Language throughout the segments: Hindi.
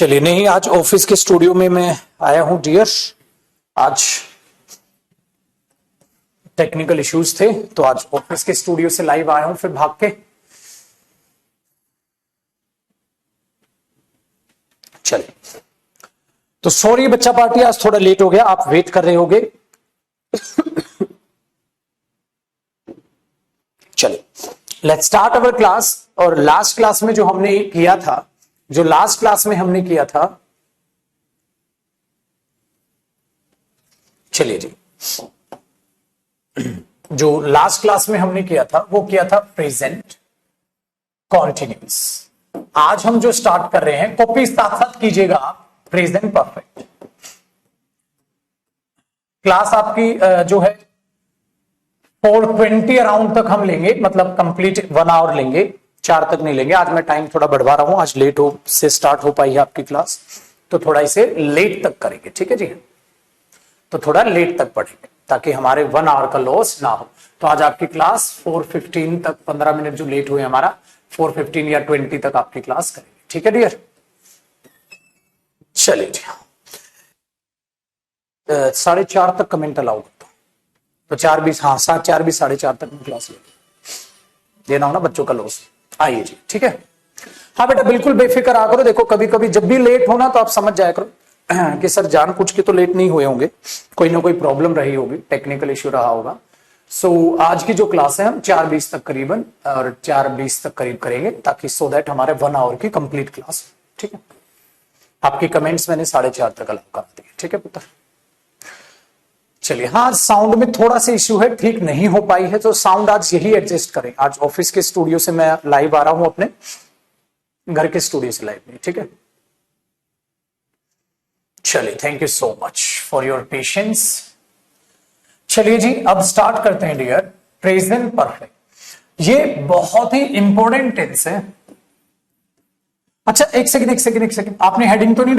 चलिए, नहीं आज ऑफिस के स्टूडियो में मैं आया हूं डियर। आज टेक्निकल इश्यूज थे तो आज ऑफिस के स्टूडियो से लाइव आया हूं फिर भाग के। चलिए, तो सॉरी बच्चा पार्टी आज थोड़ा लेट हो गया, आप वेट कर रहे होगे। चलिए, लेट्स स्टार्ट अवर क्लास। और लास्ट क्लास में जो हमने किया था, चलिए जी, जो लास्ट क्लास में हमने किया था वो किया था प्रेजेंट कॉन्टिन्यूस। आज हम जो स्टार्ट कर रहे हैं, कॉपी साथ साथ कीजिएगा आप, प्रेजेंट परफेक्ट। क्लास आपकी जो है 4:20 अराउंड तक हम लेंगे, मतलब कंप्लीट 1 आवर लेंगे, 4 तक नहीं लेंगे। आज मैं टाइम थोड़ा बढ़वा रहा हूं, आज लेट हो से स्टार्ट हो पाई है आपकी क्लास, तो थोड़ा इसे लेट तक करेंगे, ठीक है जी। तो थोड़ा लेट तक पढ़ेंगे ताकि हमारे 1 आवर का लॉस ना हो। तो आज आपकी क्लास 4:15 तक, 15 मिनट जो लेट हुए हमारा, 4:15 या 20 तक आपकी क्लास करेंगे, ठीक है डियर। चलिए जी, 4:30 तक कमेंट अलाउ करता हूं, तो 4:20, हाँ 4:20 4:30 तक मैं क्लास देना हो ना बच्चों का लॉस। आइए जी, ठीक है। हाँ बेटा, बिल्कुल बेफिक्र आ करो। देखो कभी कभी जब भी लेट होना तो आप समझ जाया करो कि सर जानबूझ के तो लेट नहीं हुए होंगे, कोई ना कोई प्रॉब्लम रही होगी, टेक्निकल इश्यू रहा होगा। सो आज की जो क्लास है हम 4:20 तक करीबन, और 4:20 तक करीब करेंगे, ताकि सो दैट हमारे 1 आवर की कंप्लीट क्लास, ठीक है। आपकी कमेंट्स मैंने 4:30 तक अलाउ कर दिए, ठीक है पुत्र। चलिए, हाँ साउंड में थोड़ा सा इश्यू है, ठीक नहीं हो पाई है, तो साउंड आज यही एडजस्ट करें। आज ऑफिस के स्टूडियो से मैं लाइव आ रहा हूं, अपने घर के स्टूडियो से लाइव नहीं, ठीक है। चलिए, thank you so much for your patience. चलिए जी, अब स्टार्ट करते हैं डियर। प्रेजेंट परफेक्ट ये बहुत ही इंपॉर्टेंट टेंस है। अच्छा एक सेकंड, आपने हेडिंग तो नहीं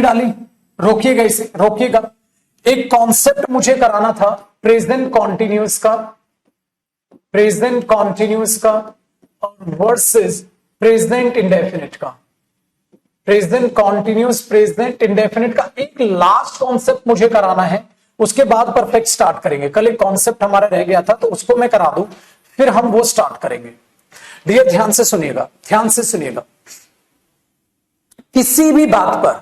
डाली? रोकिएगा, इसे रोकिएगा। एक कॉन्सेप्ट मुझे कराना था प्रेजेंट कॉन्टिन्यूस का और वर्सेस प्रेजेंट इंडेफिनिट का। प्रेजेंट कॉन्टिन्यूस, प्रेजेंट इंडेफिनिट का एक लास्ट कॉन्सेप्ट मुझे कराना है, उसके बाद परफेक्ट स्टार्ट करेंगे। कल एक कॉन्सेप्ट हमारा रह गया था, तो उसको मैं करा दूं, फिर हम वो स्टार्ट करेंगे। डियर ध्यान से सुनिएगा, किसी भी बात पर,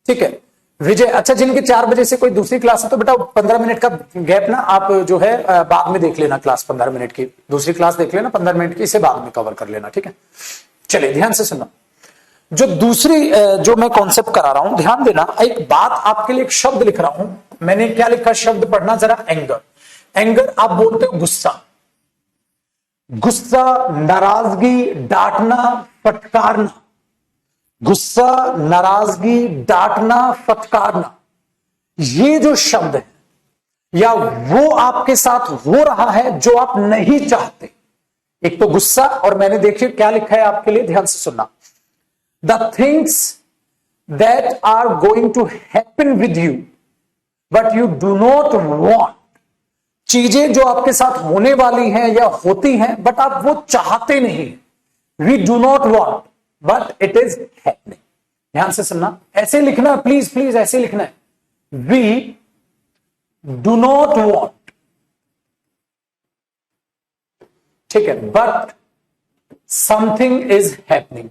ठीक है विजय। अच्छा, जिनके 4 बजे से कोई दूसरी क्लास है तो बेटा 15 मिनट का गैप ना आप जो है बाद में देख लेना, क्लास 15 मिनट की दूसरी क्लास देख लेना, 15 मिनट की, इसे बाद में कवर कर लेना, ठीक है। चलिए ध्यान से सुनना, जो दूसरी जो मैं कॉन्सेप्ट करा रहा हूं, ध्यान देना। एक बात आपके लिए, एक शब्द लिख रहा हूं, मैंने क्या लिखा, शब्द पढ़ना जरा। एंगर आप बोलते हो गुस्सा, नाराजगी, डांटना, फटकारना। गुस्सा, नाराजगी, डांटना, फटकारना, ये जो शब्द है, या वो आपके साथ हो रहा है जो आप नहीं चाहते। एक तो गुस्सा, और मैंने देखिए क्या लिखा है आपके लिए, ध्यान से सुनना। The things that are going to happen with you, but you do not want. चीजें जो आपके साथ होने वाली हैं या होती हैं, बट आप वो चाहते नहीं। We do not want, but it is happening. ध्यान से सुनना, ऐसे लिखना है, प्लीज ऐसे लिखना है। We do not want, ठीक है, but something is happening.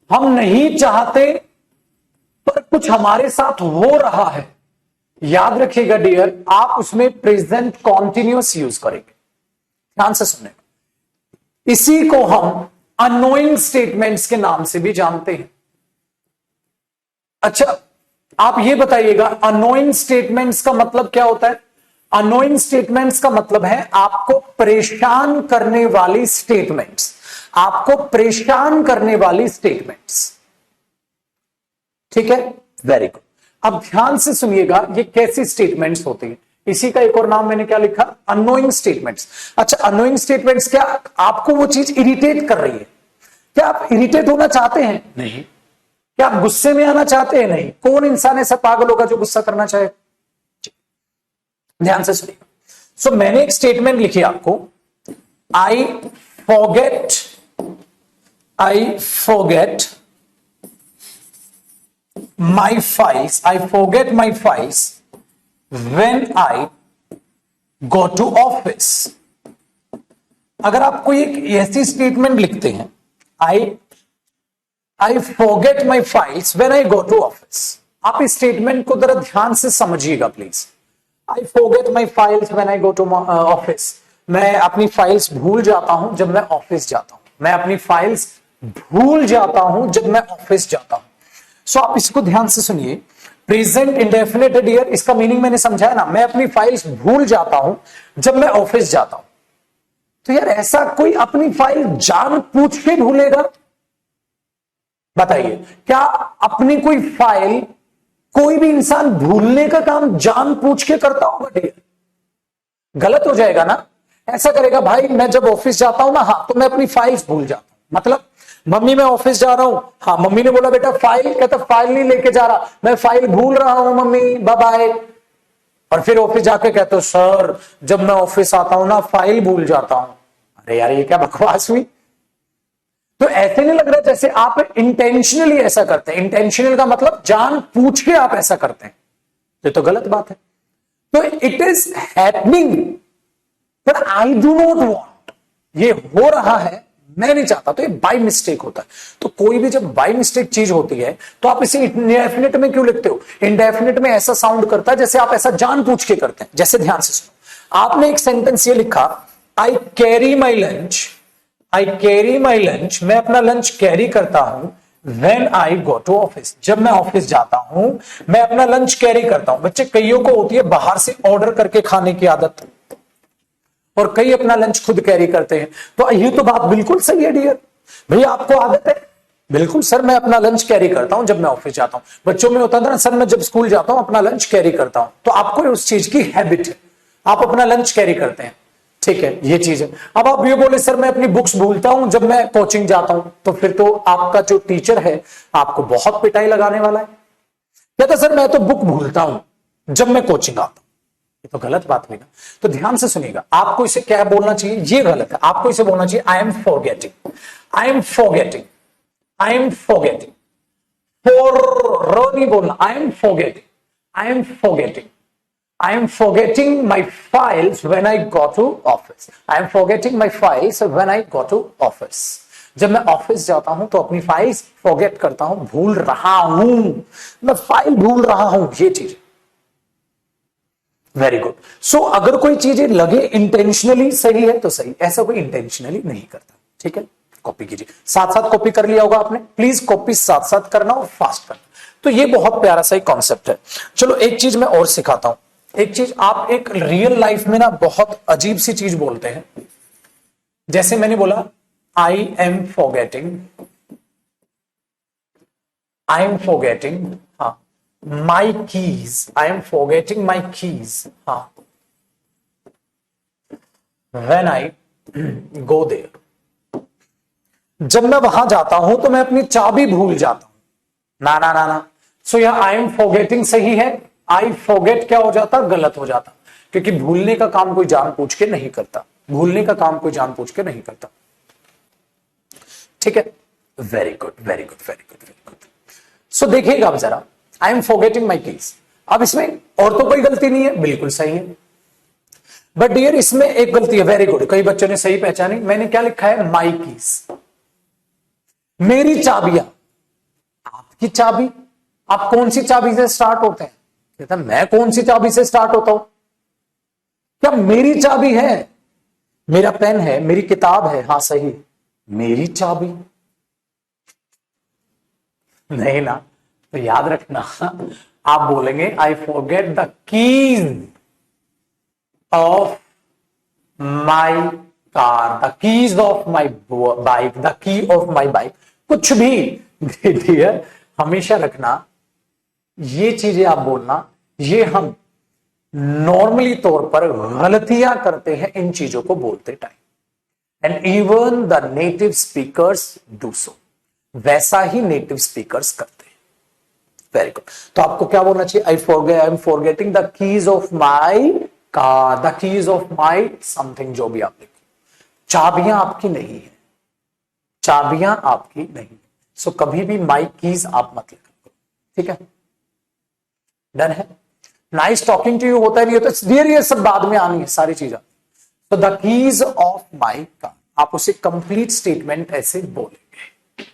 हम नहीं चाहते पर कुछ हमारे साथ हो रहा है। याद रखिएगा डियर, आप उसमें प्रेजेंट कॉन्टिन्यूअस यूज करेंगे। ध्यान से सुने, इसी को हम अनोइंग स्टेटमेंट्स के नाम से भी जानते हैं। अच्छा, आप ये बताइएगा अनोइंग स्टेटमेंट्स का मतलब क्या होता है? अनोइंग स्टेटमेंट्स का मतलब है आपको परेशान करने वाली स्टेटमेंट्स, ठीक है, वेरी गुड। अब ध्यान से सुनिएगा, ये कैसी स्टेटमेंट्स होती है, इसी का एक और नाम मैंने क्या लिखा, अनोइंग स्टेटमेंट्स। अच्छा, अनोइंग स्टेटमेंट्स, क्या आपको वो चीज इरिटेट कर रही है? क्या आप इरिटेट होना चाहते हैं? नहीं। क्या आप गुस्से में आना चाहते हैं? नहीं। कौन इंसान ऐसा पागल होगा जो गुस्सा करना चाहे? ध्यान से सुनिएगा। सो मैंने एक स्टेटमेंट लिखी आपको, I forget I forget my files, I forget my files when I go to office. अगर आप कोई एक ऐसी स्टेटमेंट लिखते हैं, I forget my files when I go to office, आप इस स्टेटमेंट को जरा ध्यान से समझिएगा please. I forget my files when I go to office, मैं अपनी फाइल्स भूल जाता हूं जब मैं ऑफिस जाता हूं, मैं अपनी फाइल्स भूल जाता हूं जब मैं ऑफिस जाता हूं। सो आप इसको ध्यान से सुनिए। प्रेजेंट इंडेफिनिट ईयर, इसका मीनिंग मैंने समझाया ना, मैं अपनी फाइल्स भूल जाता हूं जब मैं ऑफिस जाता हूं। तो यार ऐसा कोई अपनी फाइल जान पूछ के भूलेगा? बताइए, क्या अपनी कोई फाइल कोई भी इंसान भूलने का काम जान पूछ के करता होगा? डियर, गलत हो जाएगा ना। ऐसा करेगा, भाई मैं जब ऑफिस जाता हूं ना, हाँ तो मैं अपनी फाइल्स भूल जाता हूं। मतलब मम्मी मैं ऑफिस जा रहा हूं, हाँ मम्मी ने बोला बेटा फाइल, कहता फाइल नहीं लेके जा रहा, मैं फाइल भूल रहा हूं मम्मी, बाय बाय। और फिर ऑफिस जाके कहते हो सर जब मैं ऑफिस आता हूं ना फाइल भूल जाता हूं। अरे यार ये क्या बकवास हुई। तो ऐसे नहीं लग रहा जैसे आप इंटेंशनली ऐसा करते हैं। इंटेंशनल का मतलब जान पूछ के आप ऐसा करते हैं, ये तो गलत बात है। तो it is happening but I do not want, ये हो रहा है मैं नहीं चाहता, तो ये बाय मिस्टेक होता है। तो कोई भी जब बाय मिस्टेक चीज होती है तो आप इसे इंडेफिनिट में क्यों लिखते हो? इंडेफिनिट में ऐसा साउंड करता है जैसे आप ऐसा जान पूछ के करते हैं। जैसे ध्यान से सुनो, आपने एक सेंटेंस ये लिखा, I carry my lunch, I carry my lunch, मैं अपना लंच कैरी करता हूं when I go to office, जब मैं ऑफिस जाता हूं मैं अपना लंच कैरी करता हूं। बच्चे कईयों को होती है बाहर से ऑर्डर करके खाने की आदत, और कई अपना लंच खुद कैरी करते हैं। तो ये तो बात बिल्कुल सही है डियर, भैया आपको आदत है, बिल्कुल सर मैं अपना लंच कैरी करता हूं जब मैं ऑफिस जाता हूं। बच्चों में होता था ना, सर मैं जब स्कूल जाता हूं अपना लंच कैरी करता हूं। तो आपको उस चीज की हैबिट है, आप अपना लंच कैरी करते हैं, ठीक है, ये चीज है। अब आप ये बोले सर मैं अपनी बुक्स भूलता हूं जब मैं कोचिंग जाता हूं, तो फिर तो आपका जो टीचर है आपको बहुत पिटाई लगाने वाला है। कहता सर मैं तो बुक भूलता हूं जब मैं कोचिंग आता हूं, ये तो गलत बात हुई ना। तो ध्यान से सुनिएगा, आपको इसे क्या बोलना चाहिए? ये गलत है, आपको इसे बोलना चाहिए आई am forgetting, I am forgetting, I am forgetting. For नहीं बोलना, आई am forgetting, I am forgetting, I am forgetting my files when I go to office. I am forgetting my files when I go to office. जब मैं ऑफिस जाता हूं तो अपनी फाइल्स फॉरगेट करता हूं, भूल रहा हूं, मैं फाइल भूल रहा हूं, ये चीज। Very good. सो अगर कोई चीज लगे इंटेंशनली सही है तो सही, ऐसा कोई इंटेंशनली नहीं करता, ठीक है। कॉपी कीजिए, साथ साथ कॉपी कर लिया होगा आपने, प्लीज कॉपी साथ साथ करना और फास्ट करना। तो ये बहुत प्यारा सा कॉन्सेप्ट है। चलो एक चीज मैं और सिखाता हूं। एक चीज आप एक रियल लाइफ में ना बहुत अजीब सी चीज बोलते हैं। जैसे मैंने बोला I am forgetting, I am forgetting, हाँ my keys, I am forgetting my keys, हाँ व्हेन आई गो देयर, जब मैं वहां जाता हूं तो मैं अपनी चाबी भूल जाता हूं। ना ना ना ना, सो यह आई एम फॉरगेटिंग सही है, आई फॉरगेट क्या हो जाता? गलत हो जाता, क्योंकि भूलने का काम कोई जान पूछ के नहीं करता, भूलने का काम कोई जान पूछ के नहीं करता, ठीक है। Very good very good very good very good. So देखिएगा अब जरा, I am forgetting my keys. अब इसमें और तो कोई गलती नहीं है, बिल्कुल सही है, बट डियर इसमें एक गलती है। वेरी गुड, कई बच्चों ने सही पहचानी। मैंने क्या लिखा है? माई कीज, मेरी चाबियां। आपकी चाबी, आप कौन सी चाबी से स्टार्ट होते हैं? कहता मैं कौन सी चाबी से स्टार्ट होता हूं? क्या मेरी चाबी है? मेरा पेन है, मेरी किताब है, हाँ सही, मेरी चाबी नहीं ना। तो याद रखना, आप बोलेंगे I forget the keys of my car, the keys of my bike, the key of my bike, कुछ भी डियर हमेशा रखना ये चीजें आप बोलना, ये हम नॉर्मली तौर पर गलतियां करते हैं इन चीजों को बोलते time, and even the native speakers do so, वैसा ही नेटिव स्पीकर्स करते हैं। Very good. तो आपको क्या बोलना चाहिए? आई am forgetting the keys of my car, the keys of my something, जो भी आप लिखो। चाबियां आपकी नहीं है, चाबियां आपकी नहीं। सो कभी भी माई कीज आप मत लिखा करो, ठीक है? डन है? नाइस टॉकिंग टू यू होता नहीं होता, डियर ये सब बाद में आनी है सारी चीजें। तो the keys of my car, आप उसे कंप्लीट स्टेटमेंट ऐसे बोलेंगे,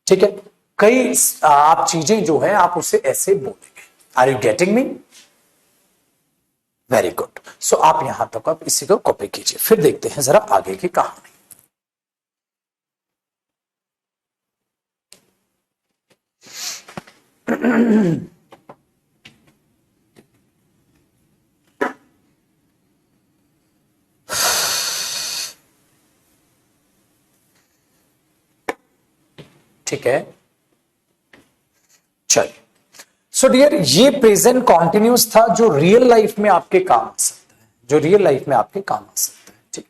ठीक है? कई आप चीजें जो है आप उसे ऐसे बोलेंगे। Are you getting me? Very good. So आप यहां तक आप इसी को कॉपी कीजिए, फिर देखते हैं जरा आगे की कहानी। ठीक है, चलिए। सो डियर, ये प्रेजेंट कॉन्टिन्यूस था जो रियल लाइफ में आपके काम आ सकता है, जो रियल लाइफ में आपके काम आ सकता है, ठीक?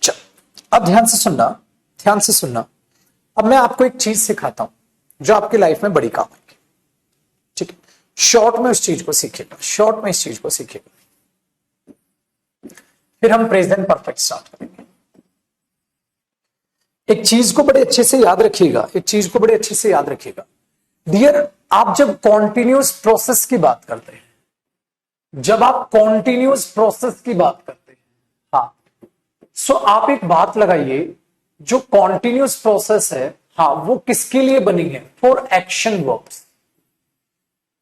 चल, अब ध्यान से सुनना, ध्यान से सुनना। अब मैं आपको एक चीज सिखाता हूं जो आपकी लाइफ में बड़ी काम आएगी, ठीक है? शॉर्ट में उस चीज को सीखिएगा, शॉर्ट में इस चीज को सीखिएगा, फिर हम प्रेजेंट परफेक्ट स्टार्ट करेंगे। एक चीज को बड़े अच्छे से याद रखिएगा, एक चीज को बड़े अच्छे से याद रखिएगा डियर। आप जब कॉन्टिन्यूस प्रोसेस की बात करते हैं, जब आप कॉन्टिन्यूस प्रोसेस की बात करते हैं, हाँ, सो आप एक बात लगाइए, जो कॉन्टिन्यूस प्रोसेस है, हाँ, वो किसके लिए बनी है? For action verbs.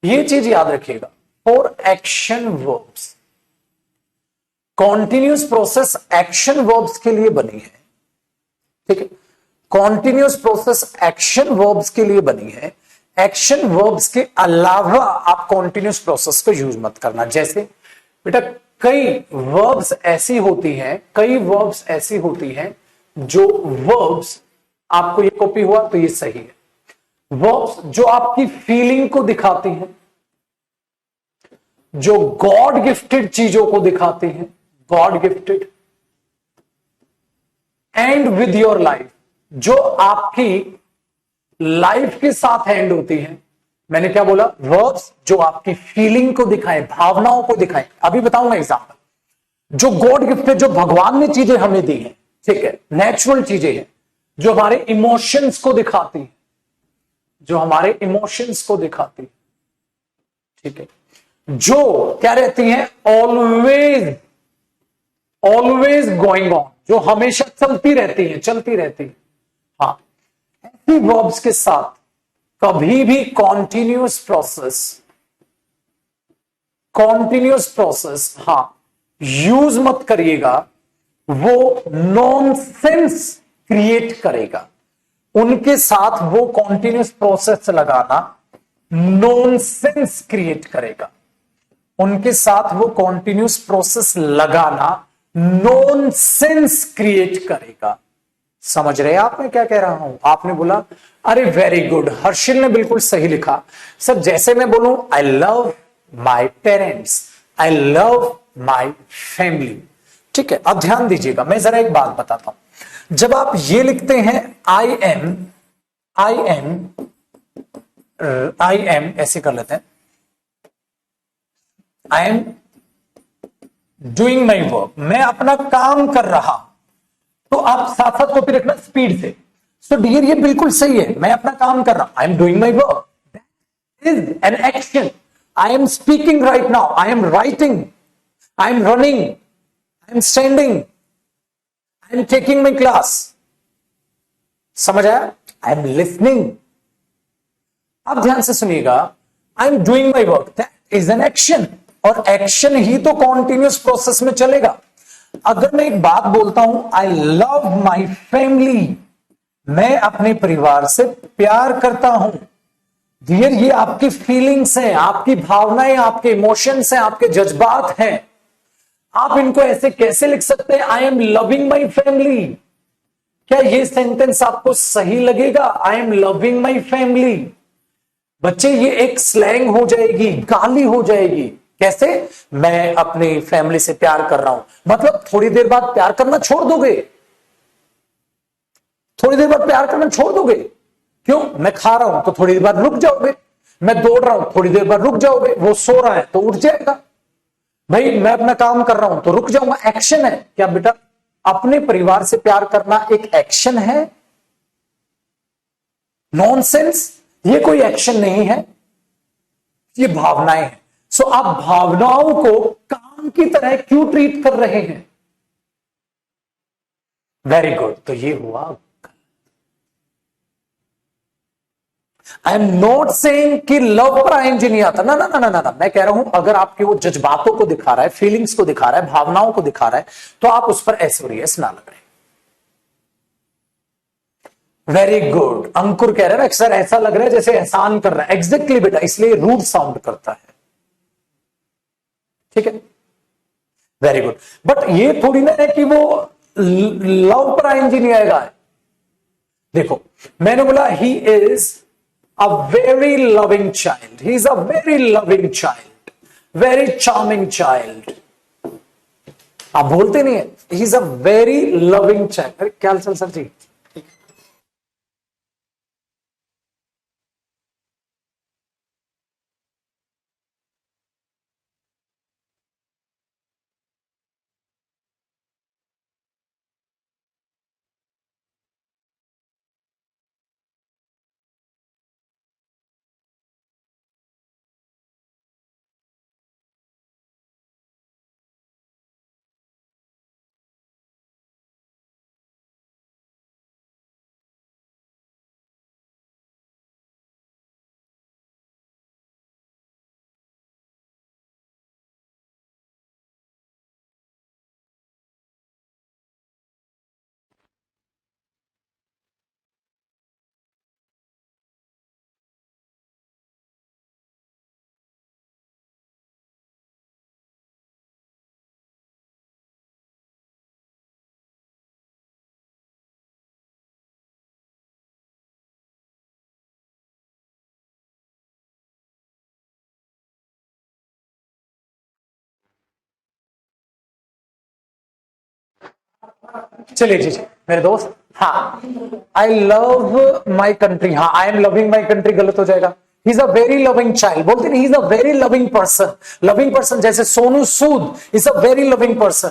ये चीज याद रखिएगा, for action verbs. Continuous process action verbs के लिए बनी है, ठीक है? कॉन्टिन्यूस प्रोसेस एक्शन वर्ब्स के लिए बनी है। एक्शन वर्ब्स के अलावा आप कॉन्टिन्यूस प्रोसेस को यूज मत करना। जैसे बेटा कई वर्ब्स ऐसी होती हैं, कई वर्ब्स ऐसी होती हैं जो वर्ब्स, आपको ये कॉपी हुआ तो ये सही है, वर्ब्स जो आपकी फीलिंग को दिखाती हैं, जो गॉड गिफ्टेड चीजों को दिखाती हैं, God gifted, and with your life, जो आपकी लाइफ के साथ एंड होती है। मैंने क्या बोला? वर्ब्स जो आपकी फीलिंग को दिखाएं, भावनाओं को दिखाएं। अभी बताऊंगा एग्जांपल। जो गॉड गिफ्ट है, जो भगवान ने चीजें हमें दी हैं, ठीक है, नेचुरल चीजें हैं, जो हमारे इमोशंस को दिखाती है, जो हमारे इमोशंस को दिखाती है, ठीक है, जो क्या रहती हैं? ऑलवेज, ऑलवेज गोइंग ऑन, जो हमेशा चलती रहती है, चलती रहती है। हाँ, ऐसी वर्ब्स के साथ कभी भी कॉन्टिन्यूस प्रोसेस, कॉन्टिन्यूस प्रोसेस, हाँ, यूज मत करिएगा। वो नॉनसेंस क्रिएट करेगा। उनके साथ वो कॉन्टिन्यूस प्रोसेस लगाना नॉनसेंस क्रिएट करेगा। उनके साथ वो कॉन्टिन्यूस प्रोसेस लगाना नॉनसेंस क्रिएट करेगा। समझ रहे हैं आप मैं क्या कह रहा हूं? आपने बोला अरे वेरी गुड, हर्षिल ने बिल्कुल सही लिखा। सर जैसे मैं बोलूं I love my parents, I love my family, ठीक है? अब ध्यान दीजिएगा, मैं जरा एक बात बताता हूं। जब आप ये लिखते हैं आई एम ऐसे कर लेते हैं, I am doing my work, मैं अपना काम कर रहा, तो आप साथ साथ कॉपी रखना स्पीड से। सो डियर ये बिल्कुल सही है, मैं अपना काम कर रहा, I am doing my work, that is an action. I am speaking right now, I am writing, I am running, I am standing, I am taking my class. समझ आया? I am listening. अब ध्यान से सुनिएगा, I am doing my work, that is an action, और एक्शन ही तो कॉन्टिन्यूस प्रोसेस में चलेगा। अगर मैं एक बात बोलता हूं आई लव माई फैमिली, मैं अपने परिवार से प्यार करता हूं, डियर ये आपकी फीलिंग्स हैं, आपकी भावनाएं, आपके इमोशंस हैं, आपके जज्बात हैं। आप इनको ऐसे कैसे लिख सकते हैं? आई एम लविंग माई फैमिली। क्या ये सेंटेंस आपको सही लगेगा? आई एम लविंग माई फैमिली। बच्चे ये एक स्लैंग हो जाएगी, गाली हो जाएगी। कैसे? मैं अपनी फैमिली से प्यार कर रहा हूं, मतलब थोड़ी देर बाद प्यार करना छोड़ दोगे, थोड़ी देर बाद प्यार करना छोड़ दोगे। क्यों? मैं खा रहा हूं तो थोड़ी देर बाद रुक जाओगे, मैं दौड़ रहा हूं थोड़ी देर बाद रुक जाओगे, वो सो रहा है तो उठ जाएगा। भाई मैं अपना काम कर रहा हूं तो रुक जाऊंगा, एक्शन है क्या बेटा? अपने परिवार से प्यार करना एक एक्शन है? नॉनसेंस, ये कोई एक्शन नहीं है, ये भावनाएं हैं। सो आप भावनाओं को काम की तरह क्यों ट्रीट कर रहे हैं? वेरी गुड, तो ये हुआ। आई एम नॉट सेइंग कि लव पर आईएनजी नहीं आता, ना ना ना ना ना, मैं कह रहा हूं अगर आपके वो जज्बातों को दिखा रहा है, फीलिंग्स को दिखा रहा है, भावनाओं को दिखा रहा है, तो आप उस पर एस ना लगाएं। वेरी गुड, अंकुर कह रहे हैं सर ऐसा लग रहा है जैसे एहसान कर रहा है। एग्जैक्टली बेटा, इसलिए रूड साउंड करता है। ठीक है, वेरी गुड। बट ये थोड़ी ना है कि वो लव पर आईएनजी नहीं आएगा। देखो, मैंने बोला ही is a very loving child, he is a very loving child, very charming child. आप बोलते नहीं है ही is a very loving child. अरे क्या चल सर जी, चलिए जी जी मेरे दोस्त। हाँ, आई लव माई कंट्री, हाँ I am loving my country गलत हो जाएगा। He is a very loving child, बोलते नहीं, he is a very loving person. Loving person जैसे Sonu Sood is a very loving person.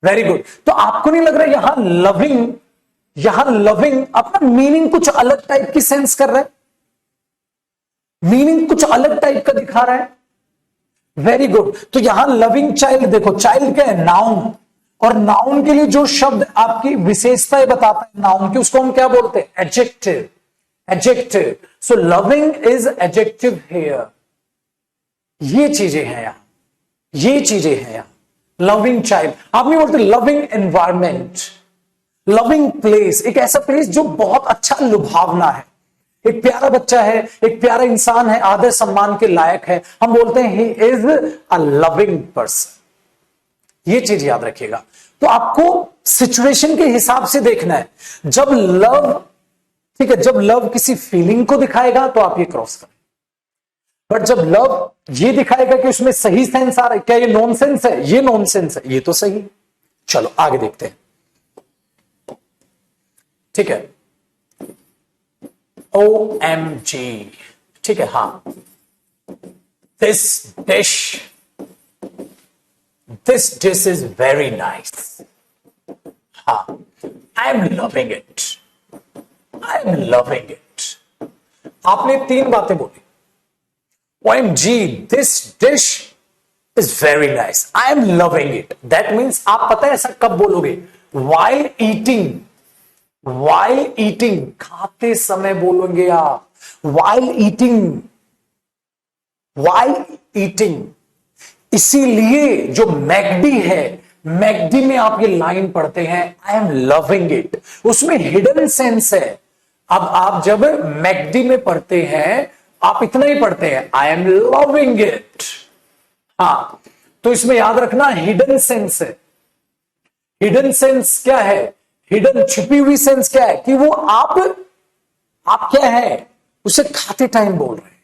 Very good. तो आपको नहीं लग रहा यहां लविंग अपना मीनिंग कुछ अलग टाइप की सेंस कर रहा है? मीनिंग कुछ अलग टाइप का दिखा रहा है। Very good. तो यहां लविंग चाइल्ड, देखो चाइल्ड क्या है? नाउन। और नाउन के लिए जो शब्द आपकी विशेषताएं बताता है नाउन की, उसको हम क्या बोलते हैं? Adjective. Adjective. So loving is adjective here. ये चीजें हैं यहां, ये चीजें हैं यहां। लविंग चाइल्ड, आप नहीं बोलते लविंग एनवायरमेंट, लविंग प्लेस, एक ऐसा प्लेस जो बहुत अच्छा लुभावना है, एक प्यारा बच्चा है, एक प्यारा इंसान है, आदर सम्मान के लायक है, हम बोलते हैं ही इज अ लविंग पर्सन। ये चीज याद रखिएगा। तो आपको सिचुएशन के हिसाब से देखना है। जब लव, ठीक है, जब लव किसी फीलिंग को दिखाएगा तो आप ये क्रॉस करें। बट जब लव ये दिखाएगा कि उसमें सही सेंस आ रहा है, क्या ये नॉनसेंस है? ये नॉनसेंस है, ये तो सही। चलो आगे देखते हैं। ठीक है, OMG, ठीक है, हाँ, this dish, this dish is very nice, हाँ, I am loving it, I am loving it. आपने 3 बातें बोली। OMG, this dish is very nice, I am loving it. That means आप पता है ऐसा कब बोलोगे? While eating, while eating, खाते समय बोलोगे आप while eating, while eating। इसीलिए जो मैकडी है, मैकडी में आप ये लाइन पढ़ते हैं आई एम लविंग इट, उसमें हिडन सेंस है। अब आप जब मैकडी में पढ़ते हैं आप इतना ही पढ़ते हैं आई एम लविंग इट, हाँ, तो इसमें याद रखना हिडन सेंस है। हिडन सेंस क्या है? हिडन छुपी हुई सेंस क्या है? कि वो आप क्या है, उसे खाते टाइम बोल रहे हैं,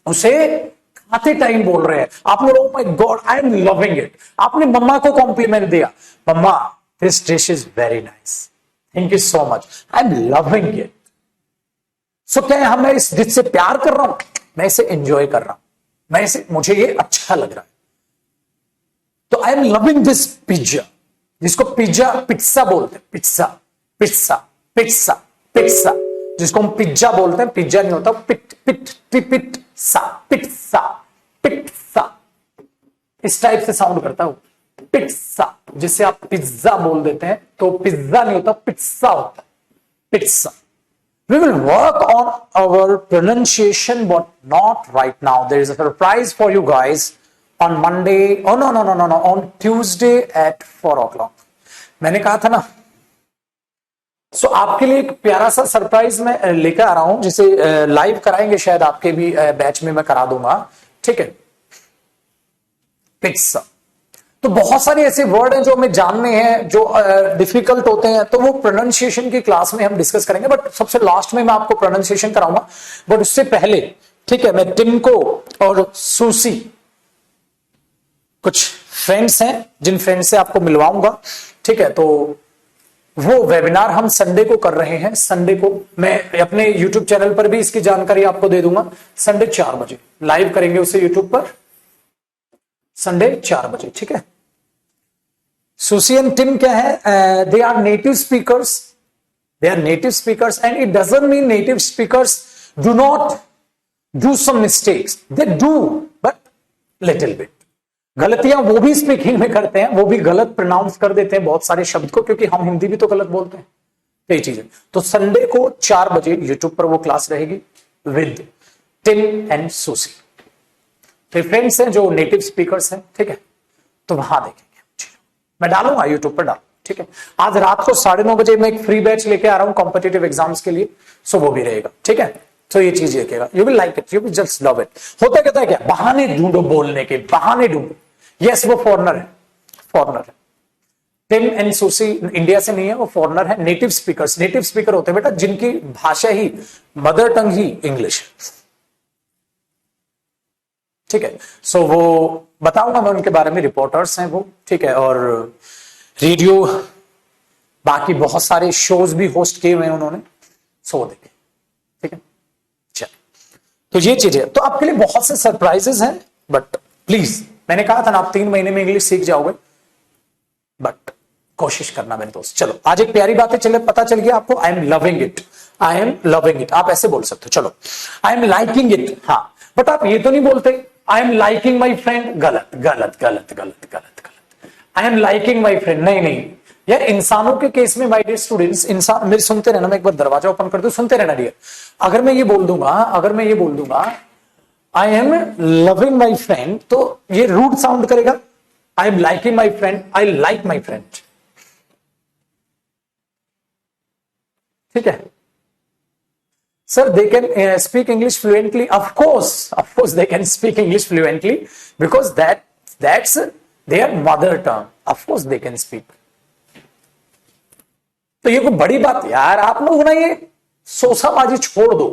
उसे खाते टाइम बोल रहे हैं। आपने oh my God I am loving it, आपने मम्मा को कॉम्प्लीमेंट दिया, mamma this dish is very nice, thank you so much, I am loving it. So क्या है, मैं इस डिश से प्यार कर रहा हूं, मैं इसे एंजॉय कर रहा हूं, मैं इसे, मुझे ये अच्छा लग रहा है। तो I am loving this pizza, जिसको पिज्जा पिज्जा बोलते हैं, पिज्जा पिज्जा पिज्जा पिज्जा, जिसको हम पिज्जा बोलते हैं, पिज्जा नहीं होता, पिट पिट पिट सा पिज्जा पिज्जा, इस टाइप से साउंड करता है पिज्जा, जिससे आप पिज्जा बोल देते हैं, तो पिज्जा नहीं होता, पिज्जा होता है, pizza. We will work on our pronunciation, but not right now. There is a surprise for you guys on Monday. Oh no, on Tuesday at 4 o'clock. मैंने कहा था ना, सो आपके लिए एक प्यारा सा सरप्राइज मैं लेकर आ रहा हूं, जिसे लाइव कराएंगे शायद आपके भी बैच में, मैं करा दूंगा, ठीक है। पिज्जा, तो बहुत सारे ऐसे वर्ड हैं जो हमें जानने हैं, जो डिफिकल्ट होते हैं, तो वो प्रोनाउंसिएशन की क्लास में हम डिस्कस करेंगे, बट सबसे लास्ट में मैं आपको प्रोनाउंसिएशन कराऊंगा। बट उससे पहले, ठीक है, मैं टिनको और सुसी, कुछ फ्रेंड्स हैं जिन फ्रेंड से आपको मिलवाऊंगा, ठीक है। तो वो वेबिनार हम संडे को कर रहे हैं, संडे को मैं अपने यूट्यूब चैनल पर भी इसकी जानकारी आपको दे दूंगा। संडे 4 बजे लाइव करेंगे उसे यूट्यूब पर, संडे 4 बजे, ठीक है। सुसी एंड टिम क्या है, they are native speakers, they are native speakers, and it doesn't mean native speakers do not do some mistakes, they do but little bit. गलतियां वो भी स्पीकिंग में करते हैं, वो भी गलत प्रोनाउंस कर देते हैं बहुत सारे शब्द को, क्योंकि हम हिंदी भी तो गलत बोलते हैं, यही चीज है। तो संडे को 4 बजे यूट्यूब पर वो क्लास रहेगी विद टिम एंड सुसी, तो फ्रेंड्स हैं जो नेटिव स्पीकर्स हैं, ठीक है। तो वहां देखेंगे, मैं डालूंगा यूट्यूब पर, डाल, ठीक है। आज रात को 9:30 बजे मैं एक फ्री बैच लेके आ रहा हूं कॉम्पिटिटिव एग्जाम्स के लिए, सो वो भी रहेगा, ठीक है। तो ये चीज देखेगा, you will like it, you will just love it. होता कहता है क्या, बहाने ढूंढो बोलने के, बहाने ढूंढो। यस, वो फॉरनर है, फॉरनर है। टिम एंड सुसी इंडिया से नहीं है, वो फॉरनर है। नेटिव स्पीकर्स, नेटिव स्पीकर होते हैं बेटा जिनकी भाषा ही, मदर टंग ही इंग्लिश, ठीक है। सो वो बताऊंगा मैं उनके बारे में, रिपोर्टर्स हैं वो, ठीक है। और रेडियो, बाकी बहुत सारे शोज भी होस्ट किए हुए हैं उन्होंने, सो देखें, ठीक है। चल, तो ये चीज है, तो आपके लिए बहुत से सरप्राइजेस हैं, बट प्लीज, मैंने कहा था ना आप 3 महीने में इंग्लिश सीख जाओगे, बट कोशिश करना मेरे दोस्त। चलो, आज एक प्यारी बातें चले, पता चल गया आपको। आई am loving it, I am loving it, आप ऐसे बोल सकते हो। चलो, आई एम लाइकिंग इट, हाँ, बट आप ये तो नहीं बोलते I am liking my friend, गलत गलत गलत गलत गलत गलत। I am liking my friend, नहीं नहीं यार, इंसानों के केस में माय डियर स्टूडेंट्स, इंसान, मेरे सुनते रहना, मैं एक बार दरवाजा ओपन कर दूं, सुनते रहना डियर। अगर मैं ये बोल दूंगा आई एम लविंग माई फ्रेंड, तो ये रूड साउंड करेगा। I am liking my friend, I like my friend, ठीक है। Sir, they can speak English fluently. Of course, they can speak English fluently because that's their mother tongue. Of course, they can speak. तो ये कोई बड़ी बात यार, आप लोग ना ये शोशाबाजी छोड़ दो,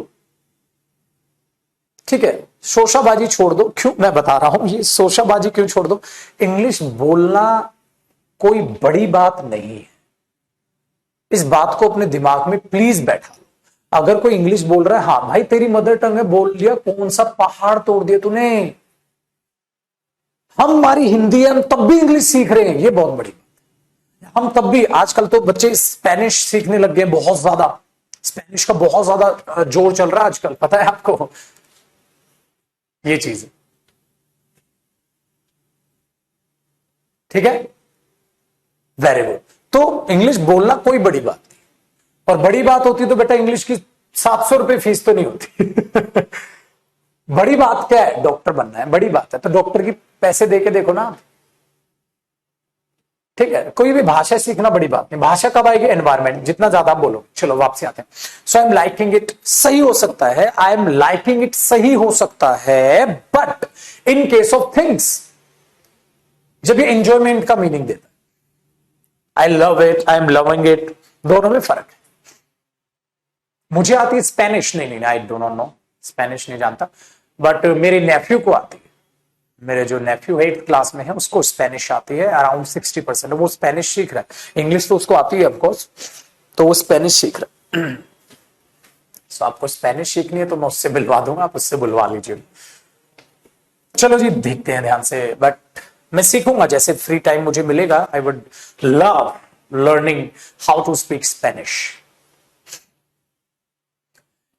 ठीक है। शोशाबाजी छोड़ दो, क्यों मैं बता रहा हूं, ये शोशाबाजी क्यों छोड़ दो। इंग्लिश बोलना कोई बड़ी बात नहीं है, इस बात को अपने दिमाग में प्लीज बैठा लो। अगर कोई इंग्लिश बोल रहा है, हाँ भाई तेरी मदर टंग में बोल लिया, कौन सा पहाड़ तोड़ दिया तूने। हमारी हिंदी है, हम तब भी इंग्लिश सीख रहे हैं, ये बहुत बड़ी बात है। हम तब भी, आजकल तो बच्चे स्पेनिश सीखने लग गए, बहुत ज्यादा स्पेनिश का बहुत ज्यादा जोर चल रहा है आजकल, पता है आपको ये चीज, ठीक है। Very good. तो इंग्लिश बोलना कोई बड़ी बात नहीं, और बड़ी बात होती तो बेटा इंग्लिश की 700 रुपए फीस तो नहीं होती। बड़ी बात क्या है, डॉक्टर बनना है, बड़ी बात है, तो डॉक्टर की पैसे देके देखो ना, ठीक है। कोई भी भाषा सीखना बड़ी बात नहीं, भाषा कब आएगी, एनवायरमेंट, जितना ज्यादा आप बोलो। चलो वापसी आते हैं। सो आई एम लाइकिंग इट सही हो सकता है, आई एम लाइकिंग इट सही हो सकता है, but in case of things, जब ये एंजॉयमेंट का मीनिंग देता है, I love it, I am loving it, दोनों में फर्क है। मुझे आती है स्पेनिश, नहीं I do not know, Spanish नहीं जानता, बट मेरे नेफ्यू को आती है। मेरे जो नेफ्यू 8th क्लास में है उसको स्पेनिश आती है, अराउंड 60%, वो स्पेनिश सीख रहा है। इंग्लिश तो उसको आती है ऑफकोर्स, तो वो स्पेनिश सीख रहा है। तो आपको स्पेनिश सीखनी है तो मैं उससे बुलवा दूंगा, आप उससे बुलवा लीजिए। चलो जी, देखते हैं ध्यान से, बट मैं सीखूंगा जैसे फ्री टाइम मुझे मिलेगा। I would love learning how to speak Spanish.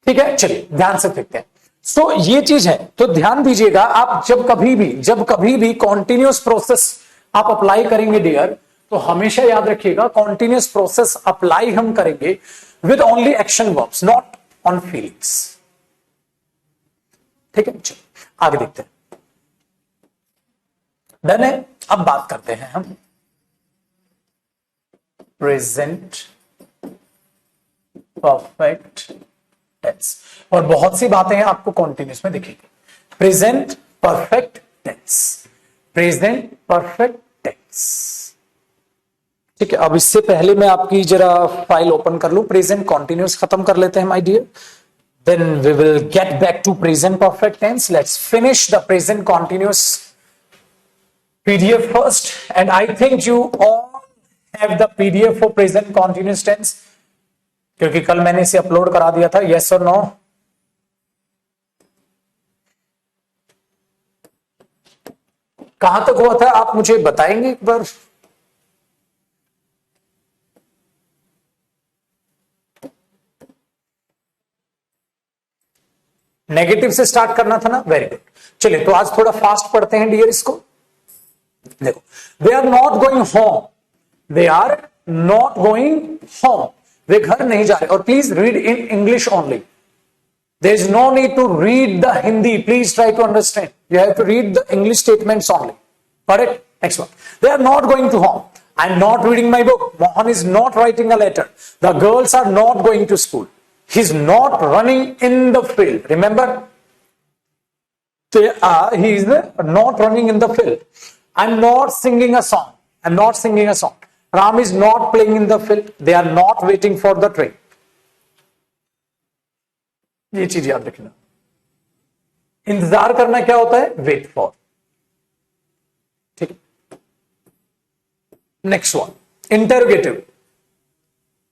ठीक है, चलिए ध्यान से देखते हैं। सो ये चीज है, तो ध्यान दीजिएगा, आप जब कभी भी कॉन्टिन्यूअस प्रोसेस आप अप्लाई करेंगे डियर, तो हमेशा याद रखिएगा कॉन्टिन्यूअस प्रोसेस अप्लाई हम करेंगे with only action verbs, not on feelings. ठीक है, चलिए आगे देखते हैं। डन है, अब बात करते हैं हम प्रेजेंट परफेक्ट टेंस, और बहुत सी बातें हैं आपको कॉन्टिन्यूस में दिखेगी। Present perfect tense, present perfect tense. ठीक है, अब इससे पहले मैं आपकी जरा फाइल ओपन कर लूं, प्रेजेंट कॉन्टिन्यूस खत्म कर लेते हैं my dear, then we will get back to present perfect tense. Let's finish the present continuous PDF first, and I think you all have the PDF for present continuous tense, क्योंकि कल मैंने इसे अपलोड करा दिया था। yes or no? कहां तक हुआ था आप मुझे बताएंगे एक बार? नेगेटिव से स्टार्ट करना था ना, वेरी गुड। चलिए तो आज थोड़ा फास्ट पढ़ते हैं डियर इसको। देखो, they are not going home, they are not going home, वे घर नहीं जा रहे। और please read in English only, there is no need to read the Hindi, please try to understand, you have to read the English statements only. Correct, next one, they are not going to home, I am not reading my book, Mohan is not writing a letter, the girls are not going to school, he's not running in the field. Remember, he is not running in the field. I'm not singing a song. I'm not singing a song. Ram is not playing in the field. They are not waiting for the train. ये चीज याद रखना। इंतजार करना क्या होता है? Wait for. ठीक है, नेक्स्ट वन, इंटरोगेटिव।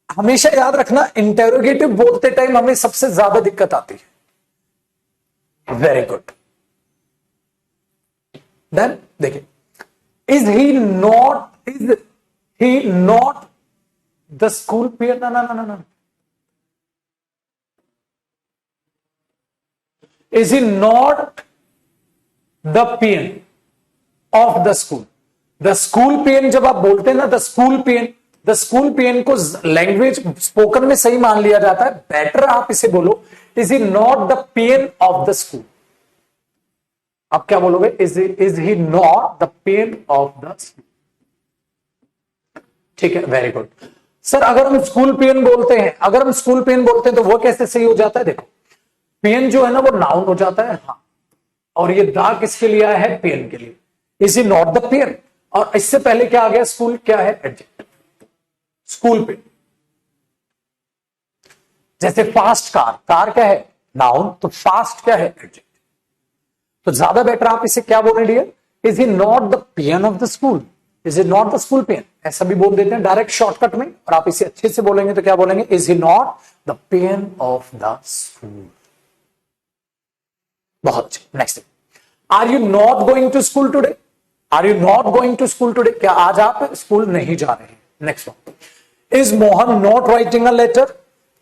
हमेशा याद रखना, इंटेरोगेटिव बोलते टाइम हमें सबसे ज्यादा दिक्कत आती है। वेरी गुड, देन देखिए, is he not the school pier, ना ना ना ना, is he not the peon of the school. The school peon जब आप बोलते हैं ना, द स्कूल पियन को लैंग्वेज स्पोकन में सही मान लिया जाता है। बेटर आप इसे बोलो, is he not the peon of the school. आप क्या बोलोगे? Is he not the peon of the school. ठीक है, वेरी गुड। सर अगर हम स्कूल पियन बोलते हैं, तो वो कैसे सही हो जाता है? देखो, पियन जो है ना वो नाउन हो जाता है, हाँ, और ये दा किसके लिए आया है? पियन के लिए। इज ही नॉट द पियन, और इससे पहले क्या आ गया? स्कूल क्या है? एडजेक्टिव, स्कूल पे। जैसे फास्ट कार क्या है? नाउन, तो फास्ट क्या है? एडजेक्टिव। तो ज्यादा बेटर आप इसे क्या बोल रहे हैं? Is he not the peon of the school, is he not the school peon, ऐसा भी बोल देते हैं डायरेक्ट शॉर्टकट में। और आप इसे अच्छे से बोलेंगे तो क्या बोलेंगे? Is he not the peon of the school. बहुत अच्छा, next, are you not going to school today? Are you not going to school today, क्या आज आप स्कूल नहीं जा रहे हैं? Next one, is Mohan not writing a letter?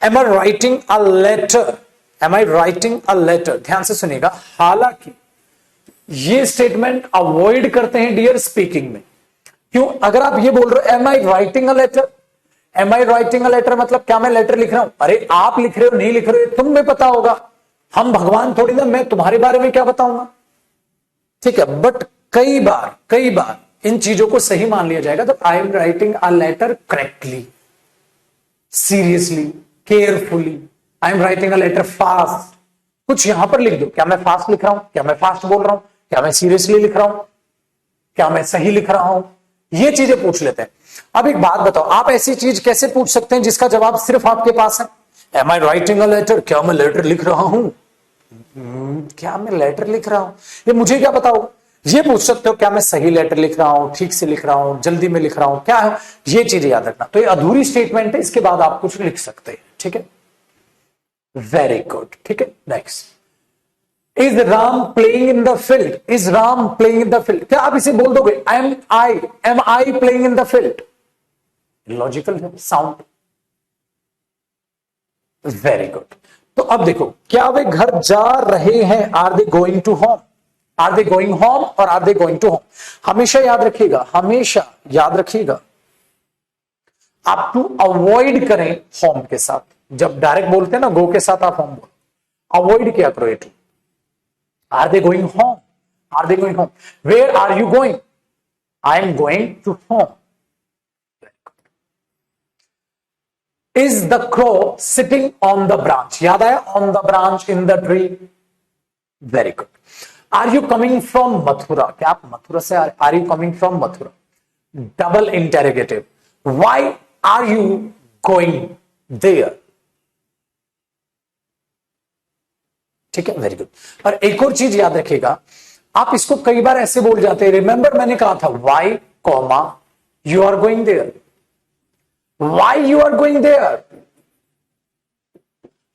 Am I writing a letter? Am I writing a letter? ध्यान से सुनिएगा, हालांकि ये स्टेटमेंट अवॉइड करते हैं डियर स्पीकिंग में। क्यों? अगर आप ये बोल रहे हो am I writing a letter? Am I writing a letter मतलब क्या मैं लेटर लिख रहा हूं? अरे आप लिख रहे हो नहीं लिख रहे हो तुम्हें पता होगा, हम भगवान थोड़ी ना, मैं तुम्हारे बारे में क्या बताऊंगा। ठीक है, बट कई बार इन चीजों को सही मान लिया जाएगा। तो I am writing a letter correctly, seriously, carefully. I am writing a letter fast, कुछ यहां पर लिख दो, क्या मैं फास्ट लिख रहा हूं? क्या मैं फास्ट बोल रहा हूं? क्या मैं सीरियसली लिख रहा हूं? क्या मैं सही लिख रहा हूं? ये चीजें पूछ लेते हैं। अब एक बात बताओ, आप ऐसी चीज कैसे पूछ सकते हैं जिसका जवाब सिर्फ आपके पास है? Am I writing a letter, क्या मैं लेटर लिख रहा हूं? क्या मैं लेटर लिख रहा हूं? ये मुझे क्या बताओ? ये पूछ सकते हो क्या मैं सही लेटर लिख रहा हूं, ठीक से लिख रहा हूं, जल्दी में लिख रहा हूं, क्या है? ये चीजें याद रखना। तो ये अधूरी स्टेटमेंट है, इसके बाद आप कुछ लिख सकते हैं। ठीक है, वेरी गुड। ठीक है, next, is Ram playing in the field, is Ram playing in the field, क्या आप इसे बोल दोगे am I playing in the field? Logical है, साउंड, वेरी गुड। तो अब देखो, क्या वे घर जा रहे हैं? Are they going to home, are they going home और are they going to home. हमेशा याद रखिएगा, हमेशा याद रखिएगा, आप टू अवॉइड करें होम के साथ। जब डायरेक्ट बोलते हैं ना गो के साथ आप होम बोल, अवॉइड किया करो ये टू। Are they going home, are they going home, where are you going? I am going to home. Is the crow sitting on the branch? याद आया, on the branch, in the tree, very good. Are you coming from Mathura? क्या आप मथुरा से आ रहे? Are you coming from Mathura? Double interrogative, why are you going there? ठीक है, वेरी गुड। और एक और चीज याद रखिएगा, आप इसको कई बार ऐसे बोल जाते हैं, रिमेंबर मैंने कहा था why comma you are going there, why you are going there,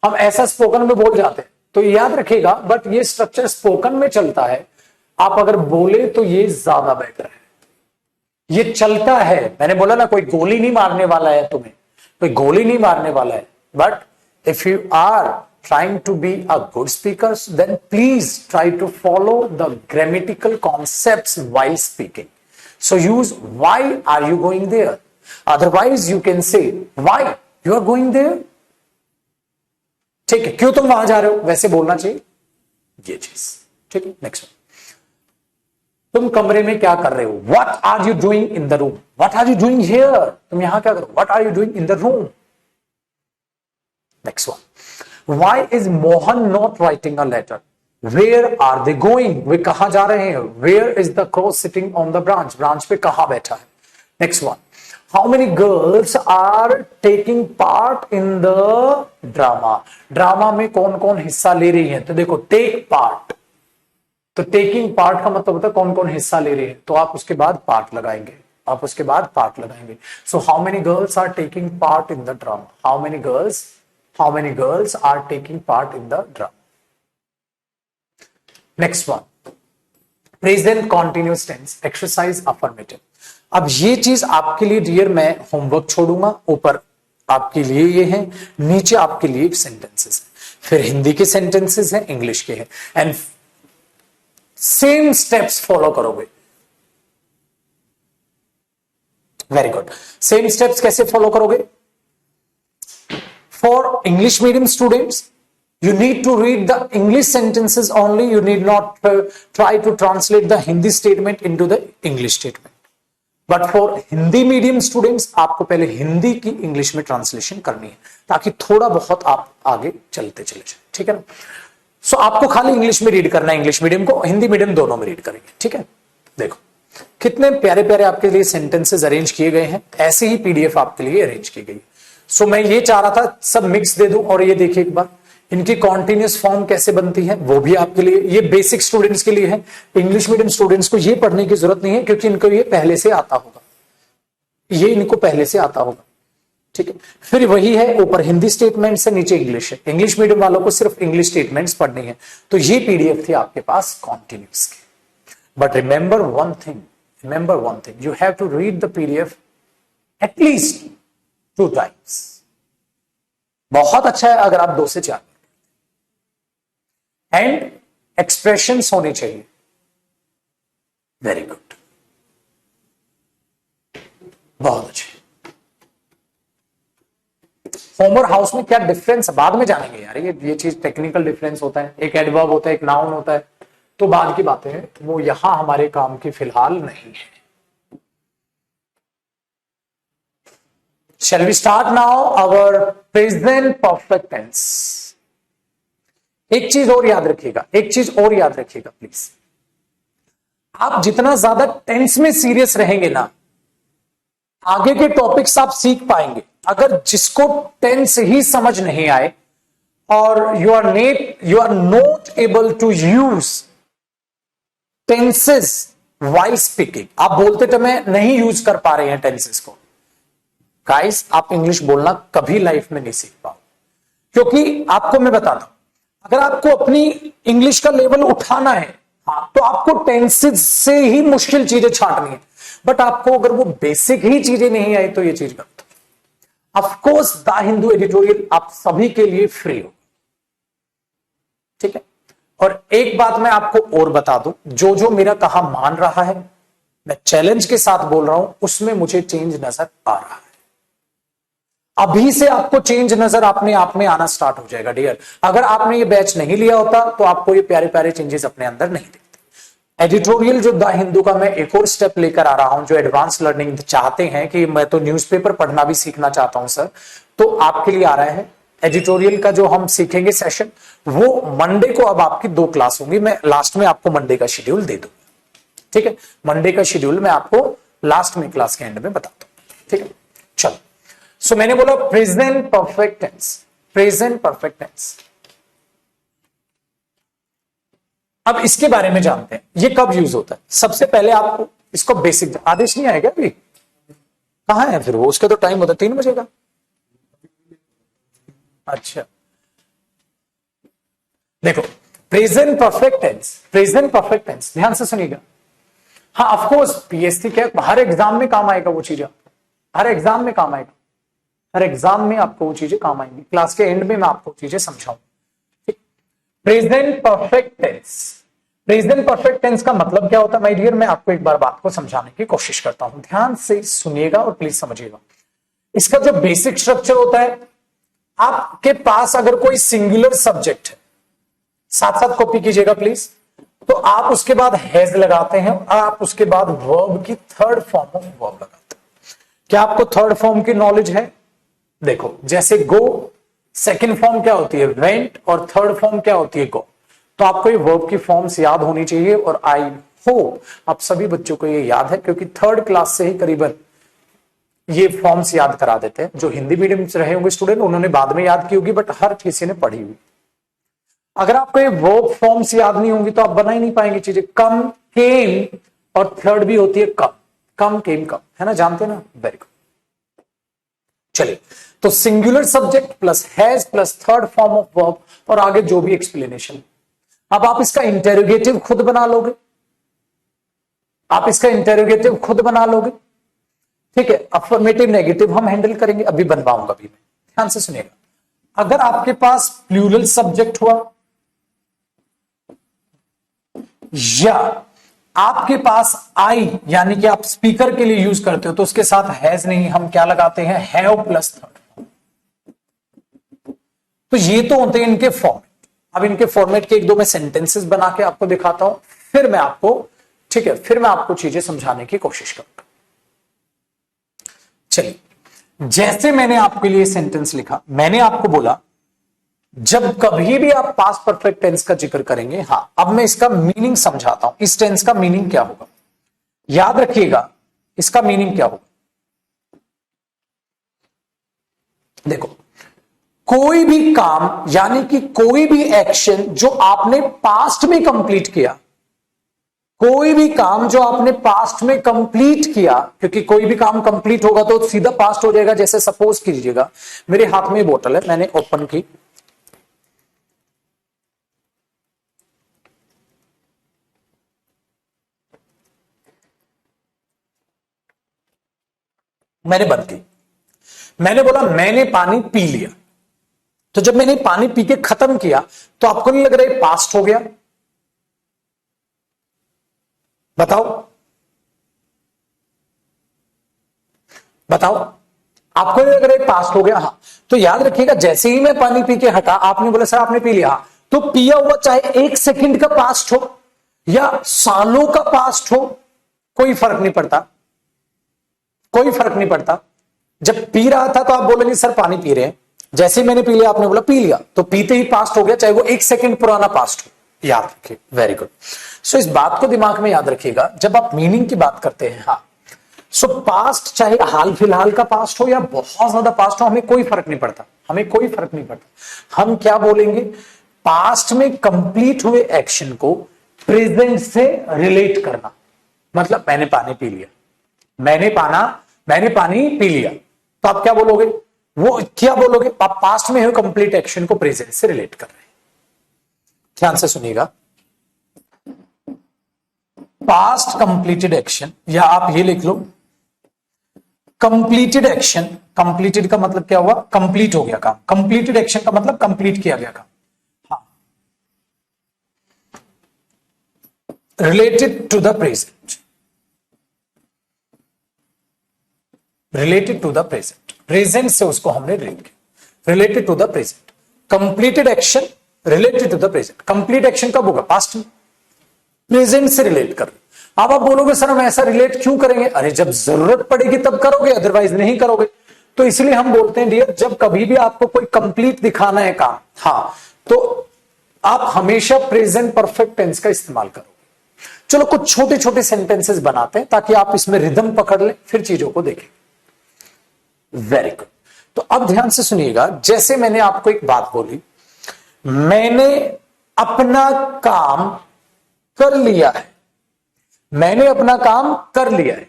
हम ऐसा स्पोकन में बोल जाते हैं, तो याद रखिएगा। बट ये स्ट्रक्चर स्पोकन में चलता है, आप अगर बोले तो ये ज्यादा बेटर है, ये चलता है। मैंने बोला ना, कोई गोली नहीं मारने वाला है तुम्हें, कोई गोली नहीं मारने वाला है, but if you are trying to be a good speaker, then please try to follow the grammatical concepts while speaking. So use why are you going there? Otherwise you can say why you are going there. ठीक है, क्यों तुम वहां जा रहे हो, वैसे बोलना चाहिए ये चीज। ठीक है, नेक्स्ट। तुम कमरे में क्या कर रहे हो? What are you doing in the room? What are you doing here? तुम यहां क्या करो? What are you doing in the room? Next one. Why is Mohan not writing a letter? Where are they going? वे कहां जा रहे हैं? Where is the crow sitting on the branch? Branch पे कहां बैठा है? Next one. How many girls are taking part in the drama? Drama में कौन कौन हिस्सा ले रही हैं? तो देखो, टेक पार्ट, तो टेकिंग पार्ट का मतलब होता है कौन कौन हिस्सा ले रही है, तो आप उसके बाद पार्ट लगाएंगे, आप उसके बाद पार्ट लगाएंगे। So how many girls are taking part in the drama? How many girls are taking part in the drama? Next one. Present continuous tense, exercise affirmative. अब ये चीज आपके लिए डियर मैं होमवर्क छोड़ूंगा, ऊपर आपके लिए ये है, नीचे आपके लिए सेंटेंसेस है, फिर हिंदी के सेंटेंसेस हैं, इंग्लिश के हैं, एंड सेम स्टेप्स फॉलो करोगे। Very good. सेम स्टेप्स कैसे फॉलो करोगे? For English medium students, you need to read the English sentences only. You need not try to translate the Hindi statement into the English statement. But for Hindi medium students, आपको पहले हिंदी की इंग्लिश में ट्रांसलेशन करनी है, ताकि थोड़ा बहुत आप आगे चलते चले जाए। ठीक है ना? सो आपको खाली इंग्लिश में रीड करना है, इंग्लिश मीडियम को, हिंदी मीडियम दोनों में रीड करेंगे। ठीक है, देखो कितने प्यारे प्यारे आपके लिए सेंटेंसेस अरेंज किए गए हैं, ऐसे ही पीडीएफ आपके लिए अरेंज की गई। सो मैं ये चाह रहा था सब मिक्स दे दूं, और ये देखिए एक बार इनकी कॉन्टिन्यूस फॉर्म कैसे बनती है, वो भी आपके लिए, ये बेसिक स्टूडेंट्स के लिए है। इंग्लिश मीडियम स्टूडेंट्स को ये पढ़ने की जरूरत नहीं है, क्योंकि इनको ये पहले से आता होगा, ये इनको पहले से आता होगा। ठीक है, फिर वही है, ऊपर हिंदी स्टेटमेंट्स है, नीचे इंग्लिश है। इंग्लिश मीडियम वालों को सिर्फ इंग्लिश स्टेटमेंट्स पढ़नी है। तो ये पीडीएफ थी आपके पास कॉन्टिन्यूस की। But remember one thing, you have to read the PDF at least 2 times। बहुत अच्छा है अगर आप 2 से 4, एंड एक्सप्रेशंस होने चाहिए। वेरी गुड, बहुत अच्छे। होमर हाउस में क्या डिफरेंस बाद में जानेंगे यार, ये चीज टेक्निकल डिफरेंस होता है, एक एडवर्ब होता है, एक नाउन होता है, तो बाद की बातें हैं, वो यहां हमारे काम की फिलहाल नहीं है। Shall we start now our present perfect tense? एक चीज और याद रखिएगा, प्लीज। आप जितना ज्यादा टेंस में सीरियस रहेंगे ना, आगे के टॉपिक्स आप सीख पाएंगे। अगर जिसको टेंस ही समझ नहीं आए, और you are not able to use tenses while speaking, आप बोलते समय नहीं यूज कर पा रहे हैं टेंसेस को, गाइस आप इंग्लिश बोलना कभी लाइफ में नहीं सीख पाओ। क्योंकि आपको मैं बताता हूं, अगर आपको अपनी इंग्लिश का लेवल उठाना है, हाँ, तो आपको टेंसेस से ही मुश्किल चीजें छांटनी है। बट आपको अगर वो बेसिक ही चीजें नहीं आई तो ये चीज गलत। ऑफकोर्स द हिंदू एडिटोरियल आप सभी के लिए फ्री हो, ठीक है। और एक बात मैं आपको और बता दूं, जो जो मेरा कहा मान रहा है, मैं चैलेंज के साथ बोल रहा हूं, उसमें मुझे चेंज नजर आ रहा है। अभी से आपको चेंज नजर अपने आप में आना स्टार्ट हो जाएगा डियर। अगर आपने ये बैच नहीं लिया होता तो आपको ये प्यारे प्यारे चेंजेस अपने अंदर नहीं दिखते। एडिटोरियल जो द हिंदू का मैं एक और स्टेप लेकर आ रहा हूं, जो एडवांस लर्निंग चाहते हैं कि मैं तो न्यूज़पेपर पढ़ना भी सीखना चाहता हूं सर, तो आपके लिए आ रहा है एडिटोरियल का जो हम सीखेंगे सेशन, वो मंडे को अब आपकी 2 क्लास होंगी। मैं लास्ट में आपको मंडे का शेड्यूल दे दूंगा, ठीक है। मंडे का शेड्यूल मैं आपको लास्ट में क्लास के एंड में बताता हूं, ठीक है। चलो, सो मैंने बोला present perfect tense, present perfect tense. अब इसके बारे में जानते हैं, ये कब यूज होता है। सबसे पहले आपको इसको बेसिक, आदेश नहीं आएगा अभी, कहां है फिर वो, उसका तो टाइम होता है 3 बजे का। अच्छा, देखो present perfect tense, present perfect tense ध्यान से सुनिएगा। हाँ ऑफ कोर्स पीएससी क्या हर एग्जाम में काम आएगा वो चीजें, हर एग्जाम में काम आएगा, हर एग्जाम में आपको वो चीजें काम आएंगी। क्लास के एंड में मैं आपको चीजें समझाऊंगा। Present perfect tense, present perfect tense का मतलब क्या होता है माय डियर, मैं आपको एक बार बात को समझाने की कोशिश करता हूं, ध्यान से सुनिएगा और प्लीज समझिएगा। इसका जो बेसिक स्ट्रक्चर होता है, आपके पास अगर कोई सिंगुलर सब्जेक्ट है, साथ साथ कॉपी कीजिएगा प्लीज, तो आप उसके बाद हैज लगाते हैं, आप उसके बाद वर्ब की थर्ड फॉर्म ऑफ वर्ब लगाते हैं। क्या आपको थर्ड फॉर्म की नॉलेज है? देखो जैसे गो, सेकंड फॉर्म क्या होती है वेंट, और थर्ड फॉर्म क्या होती है गो। तो आपको ये वर्ब की फॉर्म्स याद होनी चाहिए, और आई होप आप सभी बच्चों को ये याद है, क्योंकि थर्ड क्लास से ही करीबन ये फॉर्म्स याद करा देते हैं। जो हिंदी मीडियम से रहे होंगे स्टूडेंट, उन्होंने बाद में याद की होगी, बट हर किसी ने पढ़ी हुई। अगर आपको ये वर्ब फॉर्म्स याद नहीं होंगी तो आप बना ही नहीं पाएंगे चीजें। कम, केम, और थर्ड भी होती है कम, कम केम कम, है ना, जानते हैं ना, वेरी गुड। चलिए, तो singular subject plus has plus third form of verb, और आगे जो भी एक्सप्लेनेशन। अब आप इसका इंटेरोगेटिव खुद बना लोगे, आप इसका इंटेरोगेटिव खुद बना लोगे, ठीक है। अफर्मेटिव नेगेटिव हम हैंडल करेंगे, अभी बनवाऊंगा भी मैं, ध्यान से सुनिएगा। अगर आपके पास प्लूरल सब्जेक्ट हुआ, या आपके पास आई यानी कि आप स्पीकर के लिए यूज करते हो, तो उसके साथ हैज नहीं, हम क्या लगाते हैं, हैव प्लस थर्ड। तो ये तो होते हैं इनके फॉर्मेट। अब इनके फॉर्मेट के 1-2 मैं सेंटेंसेस बना के आपको दिखाता हूं, फिर मैं आपको, ठीक है, फिर मैं आपको चीजें समझाने की कोशिश करूंगा। चलिए, जैसे मैंने आपके लिए सेंटेंस लिखा, मैंने आपको बोला जब कभी भी आप पास्ट परफेक्ट टेंस का जिक्र करेंगे, हां अब मैं इसका मीनिंग समझाता हूं, इस टेंस का मीनिंग क्या होगा, याद रखिएगा इसका मीनिंग क्या होगा। देखो, कोई भी काम यानी कि कोई भी एक्शन जो आपने पास्ट में कंप्लीट किया, कोई भी काम जो आपने पास्ट में कंप्लीट किया, क्योंकि कोई भी काम कंप्लीट होगा तो सीधा पास्ट हो जाएगा। जैसे सपोज कीजिएगा मेरे हाथ में बोतल है, मैंने ओपन की, मैंने बंद की, मैंने बोला मैंने पानी पी लिया। तो जब मैंने पानी पी के खत्म किया, तो आपको नहीं लग रहा है पास्ट हो गया? बताओ बताओ, आपको नहीं लग रहा है पास्ट हो गया? हाँ, तो याद रखिएगा जैसे ही मैं पानी पी के हटा, आपने बोला सर आपने पी लिया, तो पिया हुआ चाहे 1 सेकंड का पास्ट हो या सालों का पास्ट हो, कोई फर्क नहीं पड़ता, कोई फर्क नहीं पड़ता। जब पी रहा था तो आप बोलेंगे सर पानी पी रहे हैं, जैसे ही मैंने पी लिया, आपने बोला पी लिया, तो पीते ही पास्ट हो गया, चाहे वो 1 सेकंड पुराना पास्ट हो। याद रखिए, वेरी गुड। सो इस बात को दिमाग में याद रखिएगा जब आप मीनिंग की बात करते हैं। हाँ, सो पास्ट चाहे हाल फिलहाल का पास्ट हो या बहुत ज्यादा पास्ट हो, हमें कोई फर्क नहीं पड़ता, हमें कोई फर्क नहीं पड़ता। हम क्या बोलेंगे, पास्ट में कंप्लीट हुए एक्शन को प्रेजेंट से रिलेट करना। मतलब मैंने पानी पी लिया, मैंने पानी पी लिया, तो आप क्या बोलोगे, वो क्या बोलोगे, आप पास्ट में हुए कंप्लीट एक्शन को प्रेजेंट से रिलेट कर रहे हैं। ध्यान से सुनिएगा, पास्ट कंप्लीटेड एक्शन, या आप ये लिख लो कंप्लीटेड एक्शन। कंप्लीटेड का मतलब क्या हुआ? कंप्लीट हो गया काम। कंप्लीटेड एक्शन का मतलब कंप्लीट किया गया काम। हाँ, related to the present, related to the present, present से उसको हमने रिलेट किया, related to the present. Completed action related to the present. Complete action कब होगा? पास्ट में, प्रेजेंट से रिलेट कर। अब आप बोलोगे सर हम ऐसा रिलेट क्यों करेंगे? अरे जब जरूरत पड़ेगी तब करोगे, अदरवाइज नहीं करोगे। तो इसलिए हम बोलते हैं डियर, जब कभी भी आपको कोई कंप्लीट दिखाना है काम, हाँ, तो आप हमेशा प्रेजेंट परफेक्ट टेंस का इस्तेमाल करोगे। चलो कुछ छोटे छोटे सेंटेंसेस बनाते हैं ताकि आप इसमें रिदम पकड़ ले, फिर चीजों को देखें। Very good. तो अब ध्यान से सुनिएगा, जैसे मैंने आपको एक बात बोली, मैंने अपना काम कर लिया है, मैंने अपना काम कर लिया है।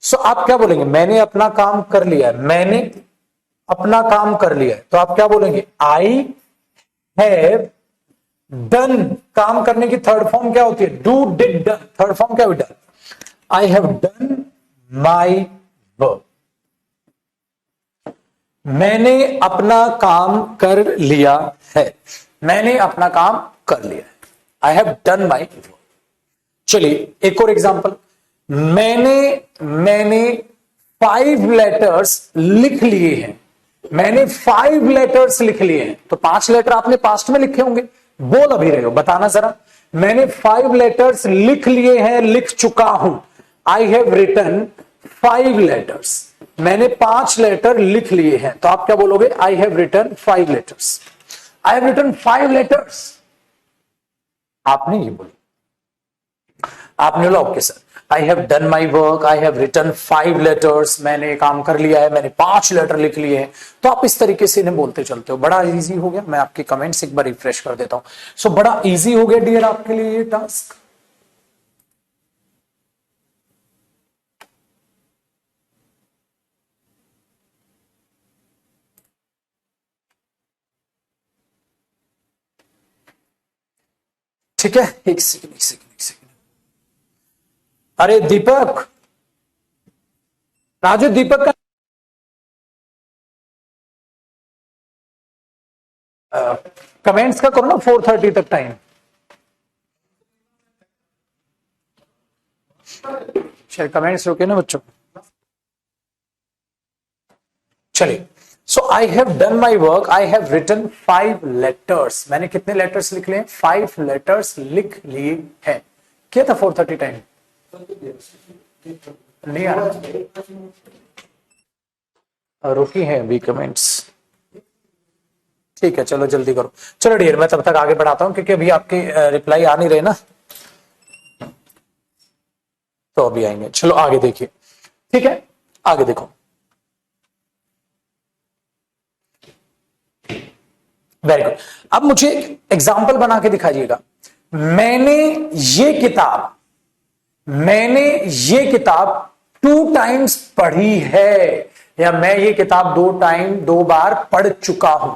सो आप क्या बोलेंगे? मैंने अपना काम कर लिया है, मैंने अपना काम कर लिया है। तो आप क्या बोलेंगे? आई हैव डन। काम करने की थर्ड फॉर्म क्या होती है? Do, did, done. Third form क्या होती है? आई हैव डन माई वर्क। मैंने अपना काम कर लिया है, मैंने अपना काम कर लिया है, आई हैव डन माई वर्क। चलिए एक और एग्जांपल, मैंने 5 लेटर्स लिख लिए हैं, मैंने 5 लेटर्स लिख लिए हैं। तो 5 लेटर आपने पास्ट में लिखे होंगे, बोल अभी रहे हो, बताना जरा। मैंने 5 लेटर्स लिख लिए हैं, लिख चुका हूं। I have written 5 letters. मैंने 5 लेटर लिख लिए हैं, तो आप क्या बोलोगे? I have written 5 letters. I have written 5 letters. आपने ये बोला, आपने बोला okay sir, I have done my work, I have written 5 letters. मैंने काम कर लिया है, मैंने 5 लेटर लिख लिए हैं। तो आप इस तरीके से इन्हें बोलते चलते हो। बड़ा इजी हो गया। मैं आपके कमेंट्स एक बार रिफ्रेश कर देता हूं। सो बड़ा इजी हो गया डियर आपके लिए ये टास्क। ठीक है, एक सेकंड एक सेकंड एक सेकंड। अरे दीपक, राजू, दीपक का कमेंट्स का करो ना 4:30 तक टाइम। शायद कमेंट्स रुके ना बच्चों। चलिए, so I have done my work, I have written 5 letters. मैंने कितने लेटर्स लिख लिए? 5 लेटर्स लिख लिए हैं। क्या था 4:30 टाइम? नहीं आ रहा, रुकी है अभी कमेंट्स। ठीक है, चलो जल्दी करो। चलो डियर, मैं तब तक आगे बढ़ाता हूं क्योंकि अभी आपके रिप्लाई आ नहीं रहे ना, तो अभी आएंगे। चलो आगे देखिए। ठीक है, आगे देखो। Very good. अब मुझे एग्जाम्पल बना के दिखाइएगा। मैंने ये किताब 2 टाइम्स पढ़ी है, या मैं ये किताब 2 बार पढ़ चुका हूं।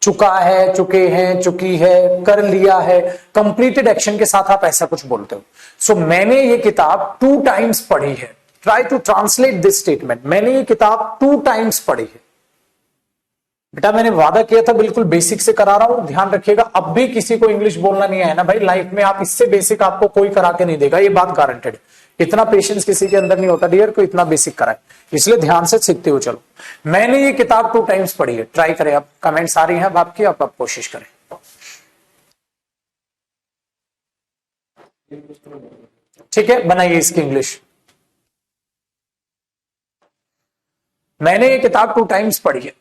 चुका है, चुके हैं, चुकी है, कर लिया है। कंप्लीटेड एक्शन के साथ आप ऐसा कुछ बोलते हो। सो मैंने ये किताब 2 टाइम्स पढ़ी है। Try to translate this statement. मैंने ये किताब 2 टाइम्स पढ़ी है। बेटा मैंने वादा किया था, बिल्कुल बेसिक से करा रहा हूं, ध्यान रखिएगा। अब भी किसी को इंग्लिश बोलना नहीं आया ना भाई, लाइफ में आप इससे बेसिक आपको कोई करा के नहीं देगा, ये बात गारंटेड। इतना पेशेंस किसी के अंदर नहीं होता डियर को इतना बेसिक कराए, इसलिए ध्यान से सीखते हो। चलो, मैंने ये किताब 2 टाइम्स पढ़ी है। ट्राई करें आप, कमेंट्स आ रही हैं अब आपकी, आप कोशिश करें। ठीक है, बनाइए इसकी इंग्लिश। मैंने ये किताब 2 टाइम्स पढ़ी है।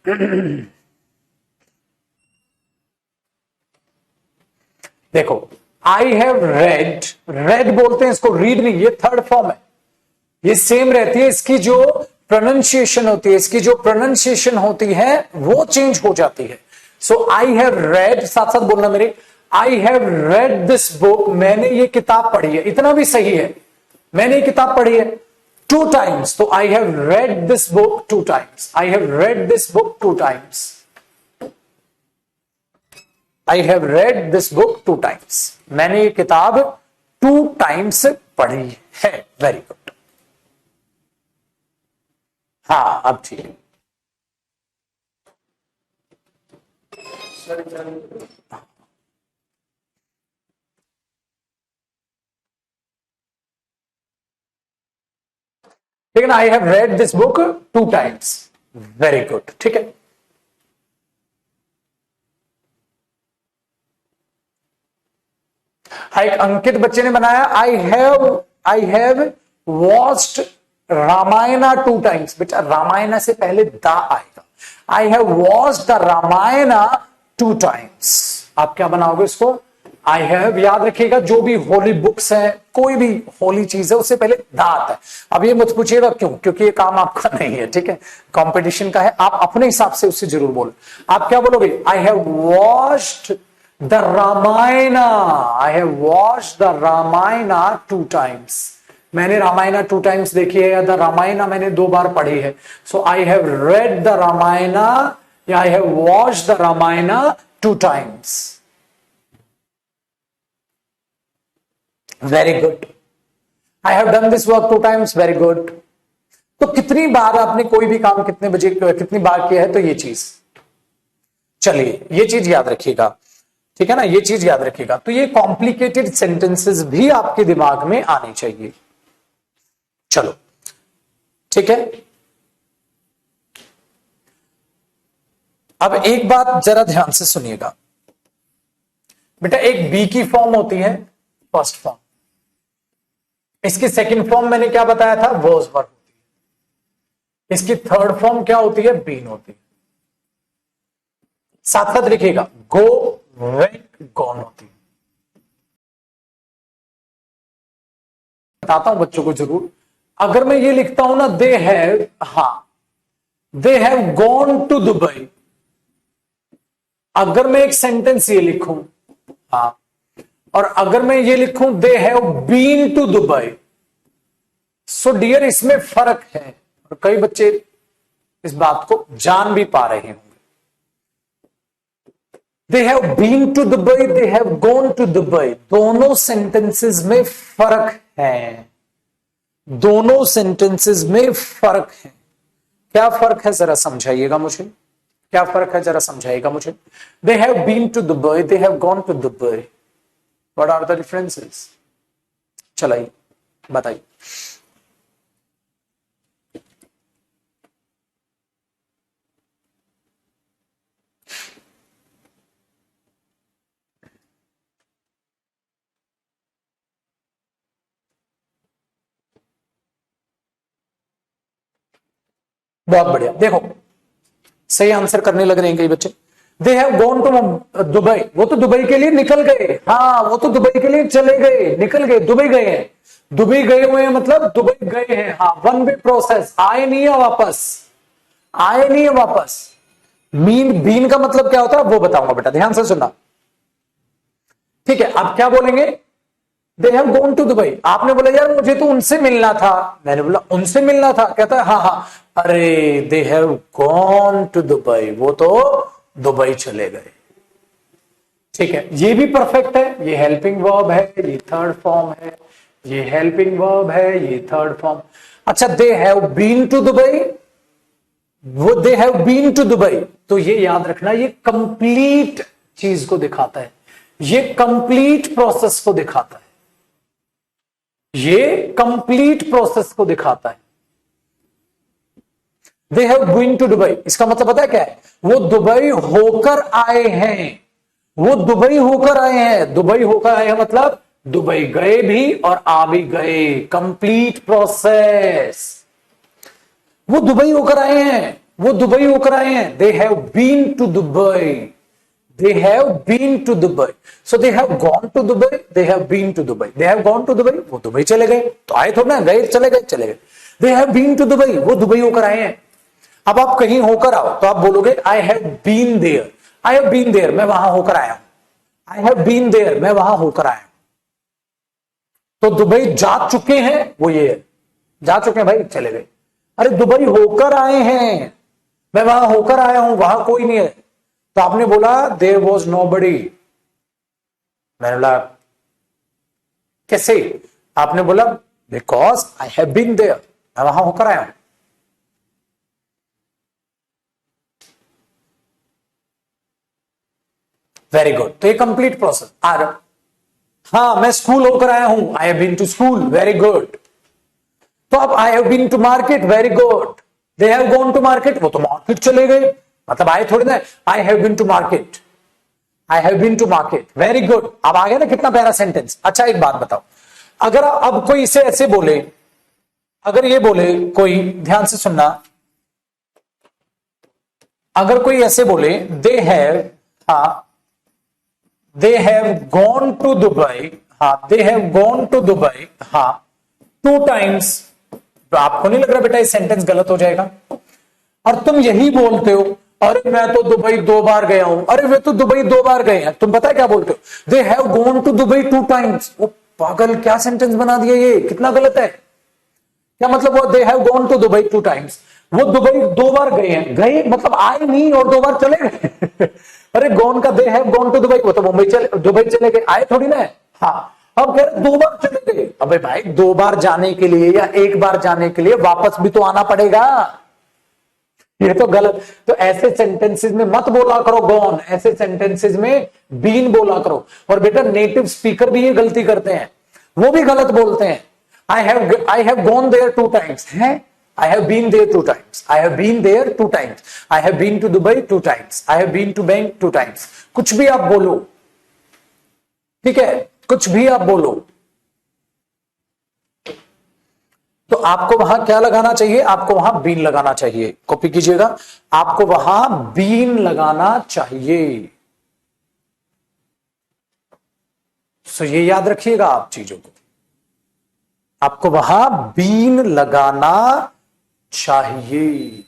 देखो, आई हैव रेड, रेड बोलते हैं इसको, रीड नहीं, ये थर्ड फॉर्म है, ये सेम रहती है। इसकी जो प्रोनाउंसिएशन होती है वो चेंज हो जाती है। सो आई हैव रेड, साथ साथ बोलना मेरे, आई हैव रेड दिस बुक, मैंने ये किताब पढ़ी है। इतना भी सही है, मैंने ये किताब पढ़ी है 2 टाइम्स। तो आई have read this book 2 times. I have read this book 2 times. I have read this book 2 times, मैंने ये किताब 2 टाइम्स पढ़ी है। Very good. हाँ अब ठीक है। ठीक है ना, I have read this book 2 times. Very good, ठीक है। एक अंकित बच्चे ने बनाया, आई हैव वॉच्ड रामायणा 2 टाइम्स। बेटा रामायणा से पहले दा आएगा। आई have watched the Ramayana 2 times. आप क्या बनाओगे इसको? आई हैव, याद रखिएगा जो भी होली बुक्स है, कोई भी होली चीज है, उससे पहले दा आता है। अब ये मत पूछिएगा क्यों, क्योंकि ये काम आपका नहीं है, ठीक है, कंपटीशन का है। आप अपने हिसाब से उससे जरूर बोलो। आप क्या बोलोगे? I have watched the Ramayana, I have watched the Ramayana 2 times. मैंने रामायणा 2 टाइम्स देखी है, या द रामायणा मैंने 2 बार पढ़ी है। So I have read the Ramayana या I have watched the Ramayana 2 times. Very good. I have done this work 2 times. Very good. तो कितनी बार आपने कोई भी काम कितने बजे कितनी बार किया है, तो ये चीज, चलिए ये चीज याद रखिएगा, ठीक है ना, ये चीज याद रखिएगा। तो ये कॉम्प्लिकेटेड सेंटेंसेस भी आपके दिमाग में आने चाहिए। चलो ठीक है। अब एक बात जरा ध्यान से सुनिएगा बेटा, एक बी की फॉर्म होती है फर्स्ट फॉर्म, इसकी सेकंड फॉर्म मैंने क्या बताया था, वॉज वर्ब होती है। इसकी थर्ड फॉर्म क्या होती है, बीन होती है। साथ साथ लिखिएगा, गो वेंट गॉन होती है। बताता हूं बच्चों को जरूर। अगर मैं ये लिखता हूं ना, दे हैव, हाँ they have gone to Dubai, अगर मैं एक सेंटेंस ये लिखूं, हाँ, और अगर मैं ये लिखूं they have been to Dubai, so dear इसमें फर्क है, और कई बच्चे इस बात को जान भी पा रहे होंगे। They have been to Dubai, they have gone to Dubai, दोनों सेंटेंसेस में फर्क है, दोनों सेंटेंसेस में फर्क है। क्या फर्क है जरा समझाइएगा मुझे, क्या फर्क है जरा समझाइएगा मुझे। They have been to Dubai, they have gone to Dubai, what are the differences? चलाइए बताइए। बहुत बढ़िया, देखो सही आंसर करने लग रहे हैं कई बच्चे। They have gone to Dubai, वो तो दुबई के लिए निकल गए, हाँ वो तो दुबई के लिए चले गए, निकल गए, दुबई गए हैं, दुबई गए हुए हैं मतलब दुबई गए हैं, हाँ वन वे प्रोसेस, आए नहीं है वापस, आए नहीं है वापस। बीन का मतलब क्या होता है वो बताऊंगा बेटा, ध्यान से सुनना, ठीक है। अब क्या बोलेंगे, they have gone to Dubai. आपने बोला यार मुझे तो उनसे मिलना था, मैंने बोला उनसे मिलना था, कहता है हाँ हाँ, अरे they have gone to Dubai, वो तो दुबई चले गए, ठीक है। ये भी परफेक्ट है, ये हेल्पिंग वर्ब है, ये थर्ड फॉर्म है, ये हेल्पिंग वर्ब है, ये थर्ड फॉर्म। अच्छा they have been to Dubai, वो they have been to Dubai, तो ये याद रखना, ये कंप्लीट चीज को दिखाता है, ये कंप्लीट प्रोसेस को दिखाता है, ये कंप्लीट प्रोसेस को दिखाता है। They have been to Dubai, इसका मतलब पता है क्या है, वो दुबई होकर आए हैं, वो दुबई होकर आए हैं, दुबई होकर आए हैं मतलब दुबई गए भी और आ भी गए, कंप्लीट प्रोसेस। वो दुबई होकर आए हैं, वो दुबई होकर आए हैं, they have been to Dubai, they have been to Dubai, so they have gone to Dubai, they have been to Dubai, they have gone to Dubai, वो दुबई चले गए, तो आए थोड़ा ना, गए चले गए चले गए। they have been to Dubai, वो दुबई होकर आए हैं। अब आप कहीं होकर आओ तो आप बोलोगे I have been there, I have been there, मैं वहां होकर आया हूं, I have been there, मैं वहां होकर आया हूं। तो दुबई जा चुके हैं, वो ये है, जा चुके हैं भाई, चले गए। अरे दुबई होकर आए हैं, मैं वहां होकर आया हूं, वहां कोई नहीं है, तो आपने बोला देयर वॉज नोबडी, मैंने बोला कैसे? आपने बोला because I have been there, मैं वहां होकर आया हूं। वेरी गुड, तो ये कंप्लीट प्रोसेस। हाँ मैं स्कूल होकर आया हूं, I have been to school, very good. तो अब I have been to market, very good. They have gone to market, वो तो मार्केट चले गए, मतलब आए थोड़ी ना, I have been to market, I have been to market, very good. अब आ गया ना कितना प्यारा सेंटेंस। अच्छा एक बात बताओ, अगर अब कोई इसे ऐसे बोले, अगर ये बोले कोई, ध्यान से सुनना, अगर कोई ऐसे बोले दे हैव, हाँ they have gone to Dubai, हाँ they have gone to Dubai, हाँ 2 टाइम्स, तो आपको नहीं लग रहा बेटा ये सेंटेंस गलत हो जाएगा? और तुम यही बोलते हो, अरे मैं तो दुबई 2 बार गया हूं, अरे वे तो दुबई 2 बार गए हैं। तुम पता है क्या बोलते हो? They have gone to Dubai 2 times. वो पागल, क्या सेंटेंस बना दिया, ये कितना गलत है। क्या मतलब वो they have gone to Dubai 2 times, वो दुबई 2 बार गए हैं, गए मतलब आए नहीं और 2 बार चले गए। अरे गॉन का they have gone to Dubai, वो तो मुंबई चले, दुबई चले गए, आए थोड़ी ना है। हाँ अब कह रहे 2 बार चले गए, अबे भाई 2 बार जाने के लिए या 1 बार जाने के लिए वापस भी तो आना पड़ेगा, ये तो गलत। तो ऐसे सेंटेंसेस में मत बोला करो गॉन, ऐसे सेंटेंसेस में बीन बोला करो। और बेटा नेटिव स्पीकर भी ये गलती करते हैं, वो भी गलत बोलते हैं। I have gone there 2 times है, I have been there 2 times. I have been there 2 times. I have been to Dubai 2 times. I have been to bank 2 times. कुछ भी आप बोलो, ठीक है, कुछ भी आप बोलो, तो आपको वहां क्या लगाना चाहिए? आपको वहां बीन लगाना चाहिए। कॉपी कीजिएगा, आपको वहां बीन लगाना चाहिए। सो ये याद रखिएगा आप चीजों को, आपको वहां बीन लगाना चाहिए,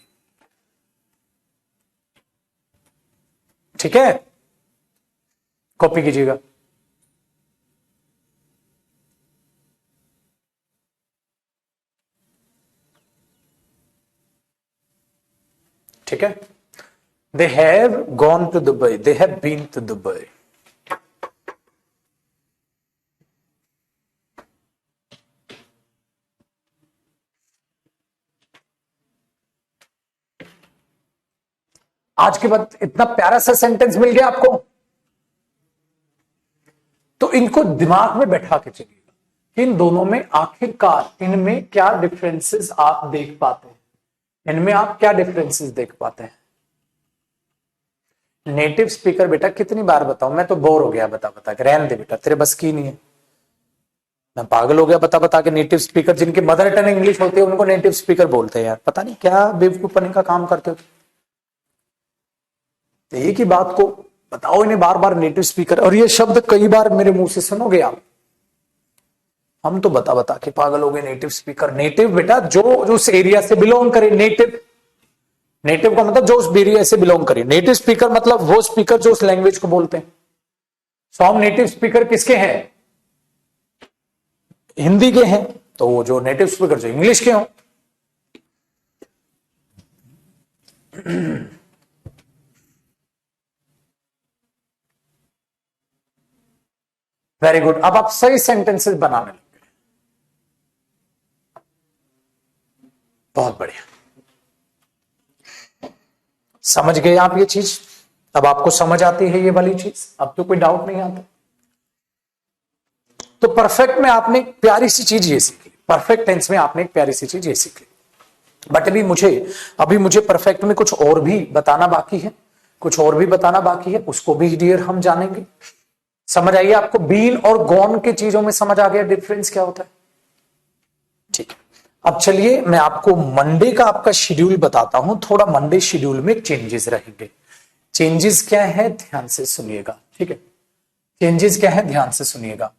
ठीक है? कॉपी कीजिएगा। ठीक है, they have gone to Dubai, they have been to Dubai. आज के बाद इतना प्यारा सा सेंटेंस मिल गया आपको, तो इनको दिमाग में बैठा के चलिएगा। इन दोनों में आखिरकार इनमें क्या डिफरेंसेस आप देख पाते हैं, इनमें आप क्या डिफरेंसेस देख पाते हैं? नेटिव स्पीकर बेटा कितनी बार बताऊं, मैं तो बोर हो गया बता बता के, रहने दे बेटा, तेरे बस की नहीं है, मैं पागल हो गया बता बता के। नेटिव स्पीकर जिनकी मदर टंग इंग्लिश होती है उनको नेटिव स्पीकर बोलते हैं यार, पता नहीं क्या बेवकूफपनी का काम करते हो। एक ही बात को बताओ इन्हें बार बार नेटिव स्पीकर, और ये शब्द कई बार मेरे मुंह से सुनोगे आप। हम तो बता बता के पागल हो गए। नेटिव स्पीकर, नेटिव बेटा जो उस एरिया से बिलोंग करे, नेटिव, नेटिव का मतलब जो उस एरिया से बिलोंग करे। नेटिव स्पीकर मतलब वो स्पीकर जो उस लैंग्वेज को बोलते हैं। सो हम नेटिव स्पीकर किसके हैं? हिंदी के हैं, तो वो जो नेटिव स्पीकर जो इंग्लिश के हों। वेरी गुड, अब आप सही सेंटेंसेस बनाने लगे, बहुत बढ़िया। समझ गए आप ये चीज? अब आपको समझ आती है ये वाली चीज, अब तो कोई डाउट नहीं आता। तो परफेक्ट में आपने एक प्यारी सी चीज ये सीखी, परफेक्ट टेंस में आपने एक प्यारी सी चीज ये सीखी। बट अभी मुझे परफेक्ट में कुछ और भी बताना बाकी है, कुछ और भी बताना बाकी है, उसको भी डियर हम जानेंगे। समझ आइए आपको बीन और गॉन के चीजों में समझ आ गया डिफरेंस क्या होता है? ठीक है, अब चलिए मैं आपको मंडे का आपका शेड्यूल बताता हूं। थोड़ा मंडे शेड्यूल में चेंजेस रहेंगे। चेंजेस क्या है ध्यान से सुनिएगा, ठीक है? चेंजेस क्या है ध्यान से सुनिएगा।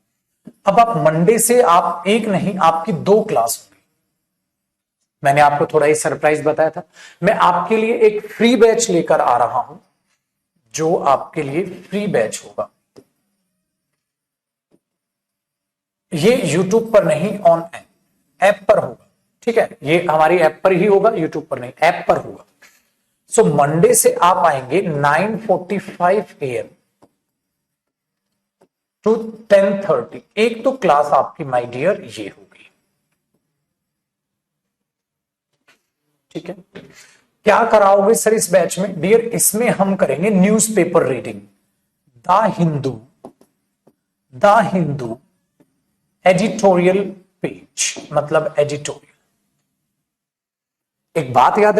अब आप मंडे से आप एक नहीं आपकी 2 क्लास होंगी। मैंने आपको थोड़ा ही सरप्राइज बताया था, मैं आपके लिए एक फ्री बैच लेकर आ रहा हूं, जो आपके लिए फ्री बैच होगा। ये यूट्यूब पर नहीं, ऑन ऐप पर होगा, ठीक है? ये हमारी ऐप पर ही होगा, यूट्यूब पर नहीं, ऐप पर होगा। सो मंडे से आप आएंगे 9:45 AM टू 10:30 एक तो क्लास आपकी माय डियर ये होगी। ठीक है, क्या कराओगे सर इस बैच में? डियर इसमें हम करेंगे newspaper reading, the Hindu editorial page, मतलब एडिटोरियल। एक बात याद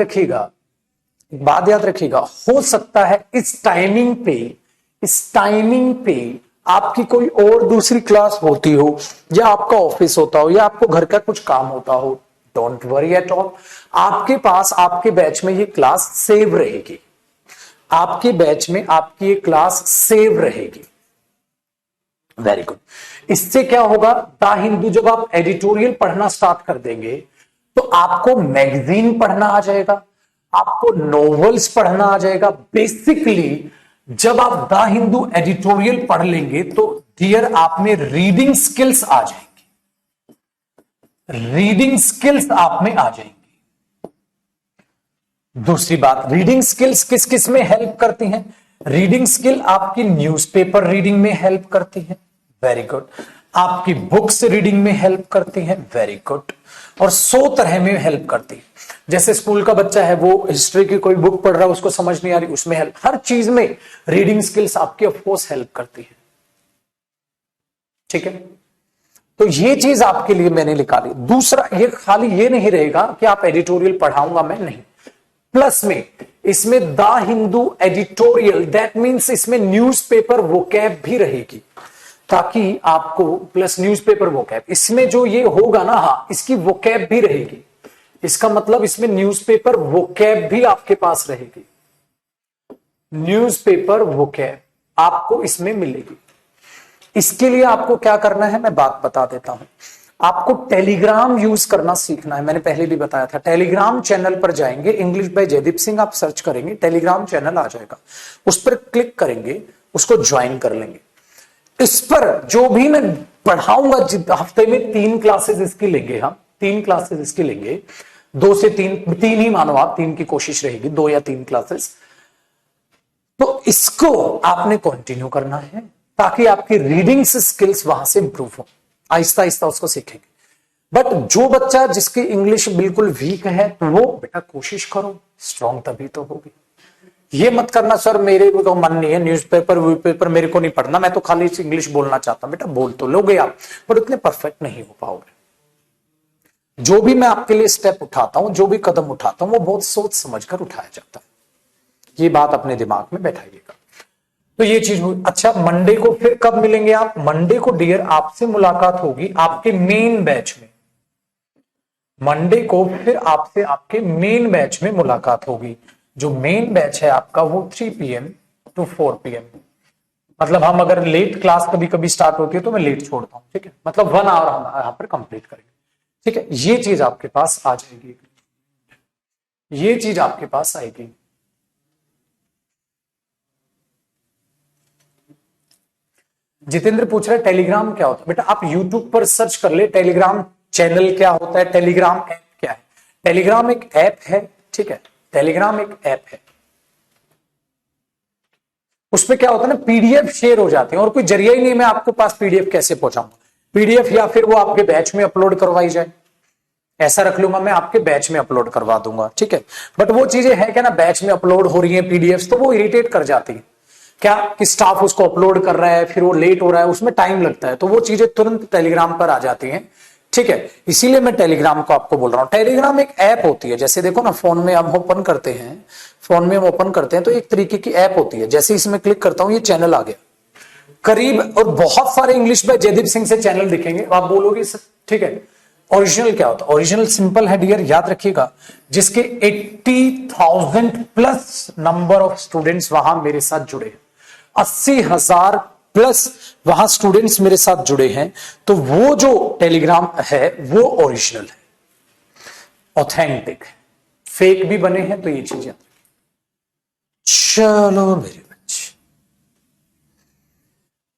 रखिएगा, हो सकता है इस टाइमिंग पे आपकी कोई और दूसरी क्लास होती हो, या आपका ऑफिस होता हो, या आपको घर का कुछ काम होता हो। डोंट वरी एट ऑल, आपके पास आपके बैच में ये क्लास सेव रहेगी, आपके बैच में आपकी ये क्लास सेव रहेगी। Very good. इससे क्या होगा, द हिंदू जब आप एडिटोरियल पढ़ना स्टार्ट कर देंगे तो आपको मैगजीन पढ़ना आ जाएगा, आपको नॉवेल्स पढ़ना आ जाएगा। बेसिकली जब आप द हिंदू एडिटोरियल पढ़ लेंगे तो डियर आप में रीडिंग स्किल्स आ जाएंगी, रीडिंग स्किल्स आप में आ जाएंगी। दूसरी बात, रीडिंग स्किल्स किस किस में हेल्प करती हैं? रीडिंग स्किल आपकी न्यूज़पेपर रीडिंग में हेल्प करती है, वेरी गुड। आपकी बुक्स रीडिंग में हेल्प करती हैं, वेरी गुड। और 100 तरह में हेल्प करती है। जैसे स्कूल का बच्चा है, वो हिस्ट्री की कोई बुक पढ़ रहा है, उसको समझ नहीं आ रही, उसमें हेल्प। हर चीज में रीडिंग स्किल्स आपकी ऑफकोर्स हेल्प करती है। ठीक है, तो ये चीज आपके लिए मैंने निकाली। दूसरा, ये खाली ये नहीं रहेगा कि आप एडिटोरियल पढ़ाऊंगा मैं, नहीं, प्लस में इसमें the Hindu editorial, that means इसमें न्यूज़पेपर वोकैब भी रहेगी, ताकि आपको प्लस न्यूज़पेपर वोकैब, इसमें जो ये होगा ना, हाँ, इसकी वोकैब भी रहेगी। इसका मतलब इसमें न्यूज़पेपर वोकैब भी आपके पास रहेगी, न्यूज़पेपर वोकैब आपको इसमें मिलेगी। इसके लिए आपको क्या करना है मैं बात बता देता हूं। आपको टेलीग्राम यूज करना सीखना है, मैंने पहले भी बताया था। टेलीग्राम चैनल पर जाएंगे, इंग्लिश बाय जयदीप सिंह आप सर्च करेंगे, टेलीग्राम चैनल आ जाएगा, उस पर क्लिक करेंगे, उसको ज्वाइन कर लेंगे। इस पर जो भी मैं पढ़ाऊंगा, हफ्ते में 3 क्लासेस इसकी लेंगे, हम 3 क्लासेस इसकी लेंगे, 2 से 3 ही मानो आप, 3 की कोशिश रहेगी, 2 या 3 क्लासेस। तो इसको आपने कंटिन्यू करना है ताकि आपकी रीडिंग स्किल्स वहां से इंप्रूव हो, आहिस्ता आहिस्ता उसको सीखेंगे। बट जो बच्चा जिसकी इंग्लिश बिल्कुल वीक है, तो वो बेटा कोशिश करो, स्ट्रांग तभी तो होगी। ये मत करना सर मेरे को तो मन नहीं है, न्यूज़पेपर मेरे को नहीं पढ़ना, मैं तो खाली इंग्लिश बोलना चाहता हूं। बेटा बोल तो लोगे आप, पर उतने परफेक्ट नहीं हो पाओगे। जो भी मैं आपके लिए स्टेप उठाता हूं, जो भी कदम उठाता हूं, वो बहुत सोच समझकर उठाया जाता है। ये बात अपने दिमाग में बैठाइएगा। तो ये चीज हुई। अच्छा, मंडे को फिर कब मिलेंगे आप? मंडे को डियर आपसे मुलाकात होगी आपके मेन बैच में। मंडे को फिर आपसे आपके मेन बैच में मुलाकात होगी। जो मेन बैच है आपका वो 3 PM to 4 PM। मतलब हम अगर लेट क्लास कभी कभी स्टार्ट होती है तो मैं लेट छोड़ता हूं, ठीक है, मतलब 1 आवर हम यहां पर कंप्लीट करेंगे। ठीक है, ये चीज आपके पास आ जाएगी, ये चीज आपके पास आएगी। जितेंद्र पूछ रहे टेलीग्राम क्या होता है? बेटा आप यूट्यूब पर सर्च कर ले, टेलीग्राम चैनल क्या होता है, टेलीग्राम ऐप क्या है। टेलीग्राम एक ऐप है, ठीक है, टेलीग्राम एक ऐप है। उसपे क्या होता है ना, पीडीएफ शेयर हो जाती है, और कोई जरिया ही नहीं मैं आपको पास पीडीएफ कैसे पहुंचाऊंगा। पीडीएफ या फिर वो आपके बैच में अपलोड करवाई जाए, ऐसा रख लूंगा मैं, आपके बैच में अपलोड करवा दूंगा, ठीक है। बट वो चीजें है क्या ना, बैच में अपलोड हो रही है पीडीएफ, तो वो इरिटेट कर जाती है क्या कि स्टाफ उसको अपलोड कर रहा है, फिर वो लेट हो रहा है, उसमें टाइम लगता है, तो वो चीजें तुरंत टेलीग्राम पर आ जाती हैं, ठीक है। इसीलिए मैं टेलीग्राम को आपको बोल रहा हूं। टेलीग्राम एक ऐप होती है, जैसे देखो ना फोन में हम ओपन करते हैं, फोन में हम ओपन करते हैं तो एक तरीके की ऐप होती है। जैसे इसमें क्लिक करता हूं ये चैनल आ गया करीब, और बहुत सारे इंग्लिश बाय जयदीप सिंह से चैनल दिखेंगे, आप बोलोगे ठीक है ओरिजिनल क्या होता है? ओरिजिनल सिंपल है डियर, याद रखिएगा, जिसके 80,000 प्लस नंबर ऑफ स्टूडेंट्स वहां मेरे साथ जुड़े हैं, 80,000 प्लस वहां स्टूडेंट्स मेरे साथ जुड़े हैं, तो वो जो टेलीग्राम है वो ओरिजिनल है, ऑथेंटिक है, फेक भी बने हैं, तो ये चीजें। चलो मेरे बच्चे,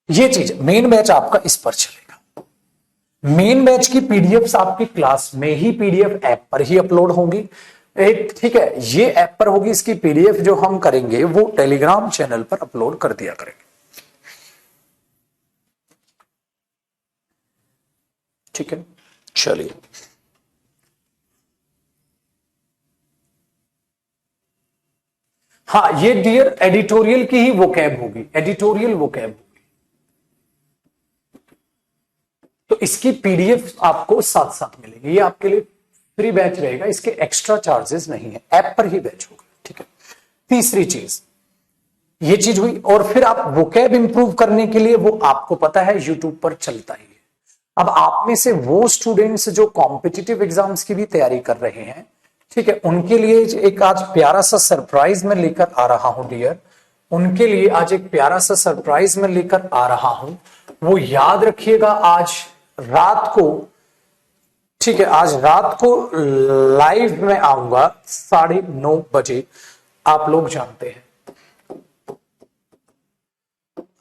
ये चीज मेन बैच आपका इस पर चलेगा। मेन बैच की पीडीएफ आपकी क्लास में ही पीडीएफ ऐप पर ही अपलोड होंगी, एक, ठीक है, ये ऐप पर होगी, इसकी पीडीएफ जो हम करेंगे वो टेलीग्राम चैनल पर अपलोड कर दिया करेंगे। ठीक है, चलिए। हाँ, ये डियर एडिटोरियल की ही वोकैब होगी, एडिटोरियल वोकैब होगी। तो इसकी पीडीएफ आपको साथ साथ मिलेगी, ये आपके लिए फ्री बैच रहेगा, इसके एक्स्ट्रा चार्जेस नहीं है, ऐप पर ही बैच होगा, ठीक है। तीसरी चीज ये चीज हुई, और फिर आप वोकैब इंप्रूव करने के लिए वो आपको पता है यूट्यूब पर चलता ही है। अब आप में से वो स्टूडेंट्स जो कॉम्पिटिटिव एग्जाम्स की भी तैयारी कर रहे हैं, ठीक है, उनके लिए एक आज प्यारा सा सरप्राइज में लेकर आ रहा हूं डियर, उनके लिए आज एक प्यारा सा सरप्राइज में लेकर आ रहा हूं। वो याद रखिएगा, आज रात को, ठीक है, आज रात को लाइव में आऊंगा 9:30 बजे, आप लोग जानते हैं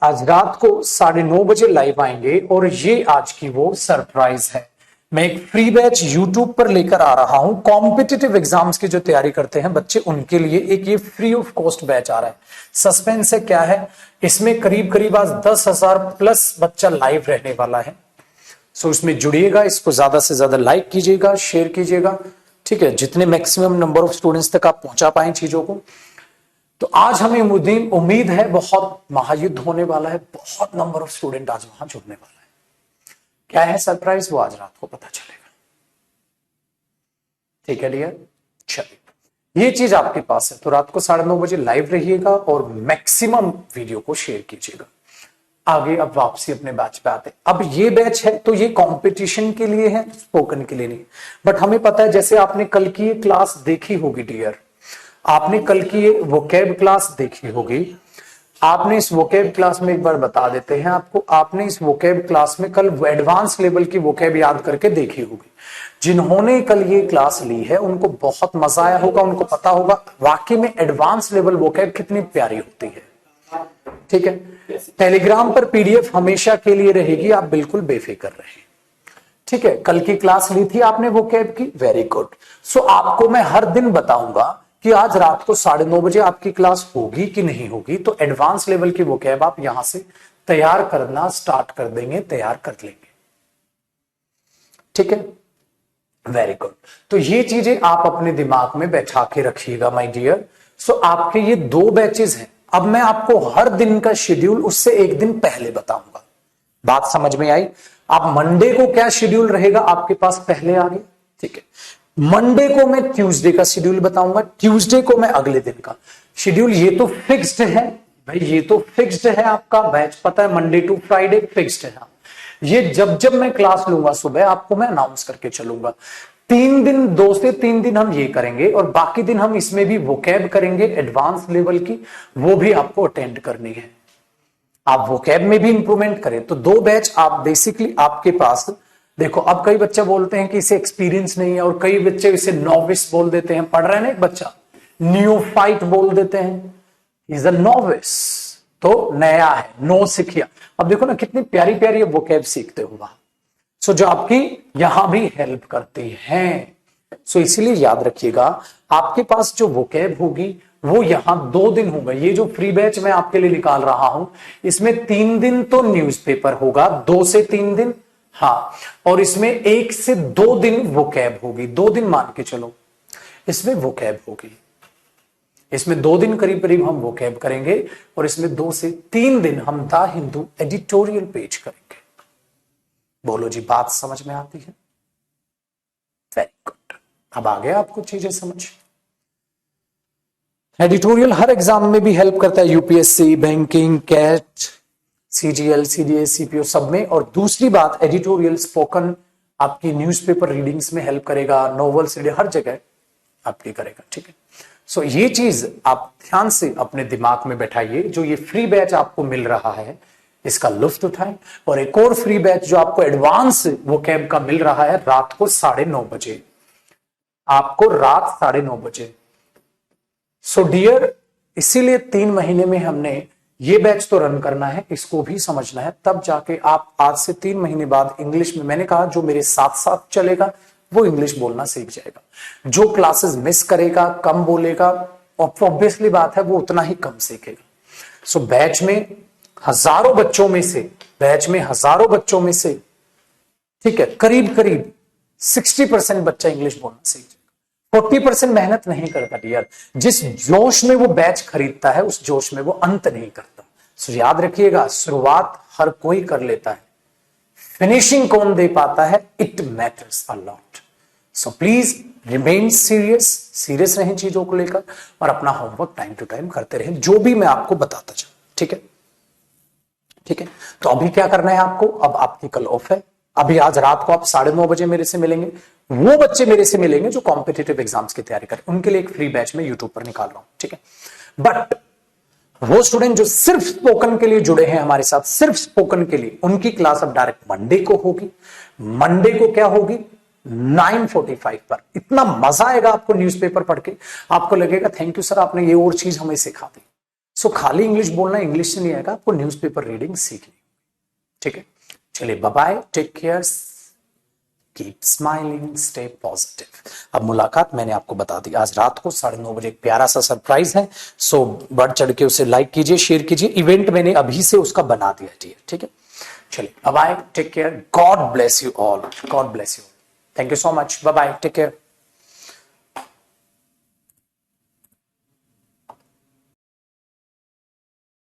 आज रात को 9:30 बजे लाइव आएंगे, और ये आज की वो सरप्राइज है। मैं एक फ्री बैच यूट्यूब पर लेकर आ रहा हूं, कॉम्पिटिटिव एग्जाम्स की जो तैयारी करते हैं बच्चे, उनके लिए एक ये फ्री ऑफ कॉस्ट बैच आ रहा है। सस्पेंस है क्या है, इसमें करीब करीब आज 10,000 प्लस बच्चा लाइव रहने वाला है। सो इसमें जुड़िएगा, इसको ज्यादा से ज्यादा लाइक कीजिएगा, शेयर कीजिएगा, ठीक है, जितने मैक्सिमम नंबर ऑफ स्टूडेंट्स तक आप पहुंचा पाए चीजों को। तो आज हमें उम्मीद है बहुत महायुद्ध होने वाला है, बहुत नंबर ऑफ स्टूडेंट आज वहां जुड़ने वाला है। क्या है सरप्राइज, वो आज रात को पता चलेगा, ठीक है डियर। चलिए, ये चीज आपके पास है, तो रात को 9:30 बजे लाइव रहिएगा और मैक्सिमम वीडियो को शेयर कीजिएगा। आगे अब वापसी अपने बैच पे आते। अब ये बैच है तो ये कंपटीशन के लिए है, स्पोकन के लिए नहीं। बट हमें पता है, जैसे आपने कल की ये क्लास देखी होगी डियर, आपने कल की ये वोकैब क्लास देखी होगी, आपने इस वोकैब क्लास में एक बार बता देते हैं आपको, आपने इस वोकैब क्लास में कल एडवांस लेवल की वोकैब याद करके देखी होगी। जिन्होंने कल ये क्लास ली है उनको बहुत मजा आया होगा, उनको पता होगा वाकई में एडवांस लेवल वोकैब कितनी प्यारी होती है, ठीक है। टेलीग्राम पर पीडीएफ हमेशा के लिए रहेगी, आप बिल्कुल बेफिक्र रहें, ठीक है। कल की क्लास ली थी आपने वोकैब की, वेरी गुड। सो आपको मैं हर दिन बताऊंगा कि आज रात को 9:30 बजे आपकी क्लास होगी कि नहीं होगी, तो एडवांस लेवल की वोकैब आप यहां से तैयार करना स्टार्ट कर देंगे, तैयार कर लेंगे, ठीक है, वेरी गुड। तो ये चीजें आप अपने दिमाग में बैठा के रखिएगा माय डियर। सो आपके ये 2 बैचेस हैं। अब मैं आपको हर दिन का शेड्यूल उससे एक दिन पहले बताऊंगा, बात समझ में आई। आप मंडे को क्या शेड्यूल रहेगा आपके पास पहले आ गया, ठीक है। मंडे को मैं ट्यूसडे का शेड्यूल बताऊंगा, ट्यूसडे को मैं अगले दिन का शेड्यूल। ये तो फिक्स्ड है भाई, ये तो फिक्स्ड है आपका बैच, पता है, मंडे टू फ्राइडे फिक्स्ड है। ये जब जब मैं क्लास लूंगा सुबह आपको मैं अनाउंस करके चलूंगा। 3 दिन, 2 से 3 दिन हम ये करेंगे, और बाकी दिन हम इसमें भी वोकैब करेंगे एडवांस लेवल की, वो भी आपको अटेंड करनी है। आप वोकैब में भी इंप्रूवमेंट करें। तो 2 बैच आप बेसिकली आपके पास, देखो अब कई बच्चे बोलते हैं कि इसे एक्सपीरियंस नहीं है, और कई बच्चे इसे नॉविस बोल देते हैं, पढ़ रहे हैं ना, एक बच्चा न्यूफाइट बोल देते हैं, इज अ नॉविस, तो नया है, नो सीखिया। अब देखो ना कितनी प्यारी प्यारी वोकैब सीखते हो वहां, सो जो आपकी यहां भी हेल्प करती हैं। सो इसीलिए याद रखिएगा, आपके पास जो वोकैब होगी वो यहां 2 दिन होगा। ये जो फ्री बैच मैं आपके लिए निकाल रहा हूं, इसमें 3 दिन तो न्यूज़पेपर होगा, 2 से 3 दिन, हाँ, और इसमें 1 से 2 दिन वोकैब होगी, 2 दिन मान के चलो इसमें वोकैब होगी। इसमें 2 दिन करीब करीब हम वोकैब करेंगे, और इसमें 2 से 3 दिन हम द हिंदू एडिटोरियल पेज करेंगे। बोलो जी, बात समझ में आती है? Very good. अब आ गया आपको चीजें समझ। एडिटोरियल हर एग्जाम में भी हेल्प करता है, UPSC, banking, CAT, CGL, CDS, CPO सब में। और दूसरी बात, एडिटोरियल स्पोकन आपकी न्यूज़पेपर रीडिंग्स में हेल्प करेगा, नॉवेल्स हर जगह आपकी करेगा, ठीक है। सो ये चीज आप ध्यान से अपने दिमाग में बैठाइए। जो ये फ्री बैच आपको मिल रहा है इसका लुत्फ उठाएं, और एक और फ्री बैच जो आपको एडवांस वोकैब का मिल रहा है रात को 9:30 बजे, आपको रात 9:30 बजे। सो डियर, इसीलिए 3 महीने में हमने ये बैच तो रन करना है, इसको भी समझना है, तब जाके आप आज से 3 महीने बाद इंग्लिश में, मैंने कहा जो मेरे साथ साथ चलेगा वो इंग्लिश बोलना सीख जाएगा। जो क्लासेस मिस करेगा, कम बोलेगा, ऑब्वियसली बात है वो उतना ही कम सीखेगा। सो बैच में हजारों बच्चों में से, ठीक ठीक है, करीब करीब 60% बच्चा इंग्लिश बोलना सीख जाएगा। 40% मेहनत नहीं करता डियर। जिस जोश में वो बैच खरीदता है उस जोश में वो अंत नहीं करता। सो याद रखिएगा, शुरुआत हर कोई कर लेता है, फिनिशिंग कौन दे पाता है, it matters a lot. So please remain serious रहें चीजों को लेकर और अपना होमवर्क टाइम टू टाइम करते रहें, जो भी मैं आपको बताता चलूं। ठीक है, ठीक है। तो अभी क्या करना है आपको, अब आपकी कल ऑफ है। अभी आज रात को आप 9:30 बजे मेरे से मिलेंगे। वो बच्चे मेरे से मिलेंगे जो कॉम्पिटिटिव एग्जाम्स की तैयारी करें, उनके लिए एक फ्री बैच में यूट्यूब पर निकाल रहा हूं। ठीक है, बट वो स्टूडेंट जो सिर्फ स्पोकन के लिए जुड़े हैं हमारे साथ, सिर्फ स्पोकन के लिए, उनकी क्लास अब डायरेक्ट मंडे को होगी। मंडे को क्या होगी, 9:45 पर। इतना मजा आएगा आपको न्यूज़पेपर पढ़ के, आपको लगेगा थैंक यू सर, आपने ये और चीज हमें सिखा दी। सो खाली इंग्लिश बोलना इंग्लिश से नहीं आएगा, आपको न्यूज़पेपर रीडिंग सीखनी। ठीक है, चलिए bye bye, take care, keep smiling, stay positive. अब मुलाकात मैंने आपको बता दी, आज रात को 9:30 बजे एक प्यारा सा सरप्राइज है। सो बढ़ चढ़ के उसे लाइक कीजिए, शेयर कीजिए। इवेंट मैंने अभी से उसका बना दिया है। ठीक है, चलिए bye bye, take care, God bless you all, God bless you. Thank you so much, bye bye, take care.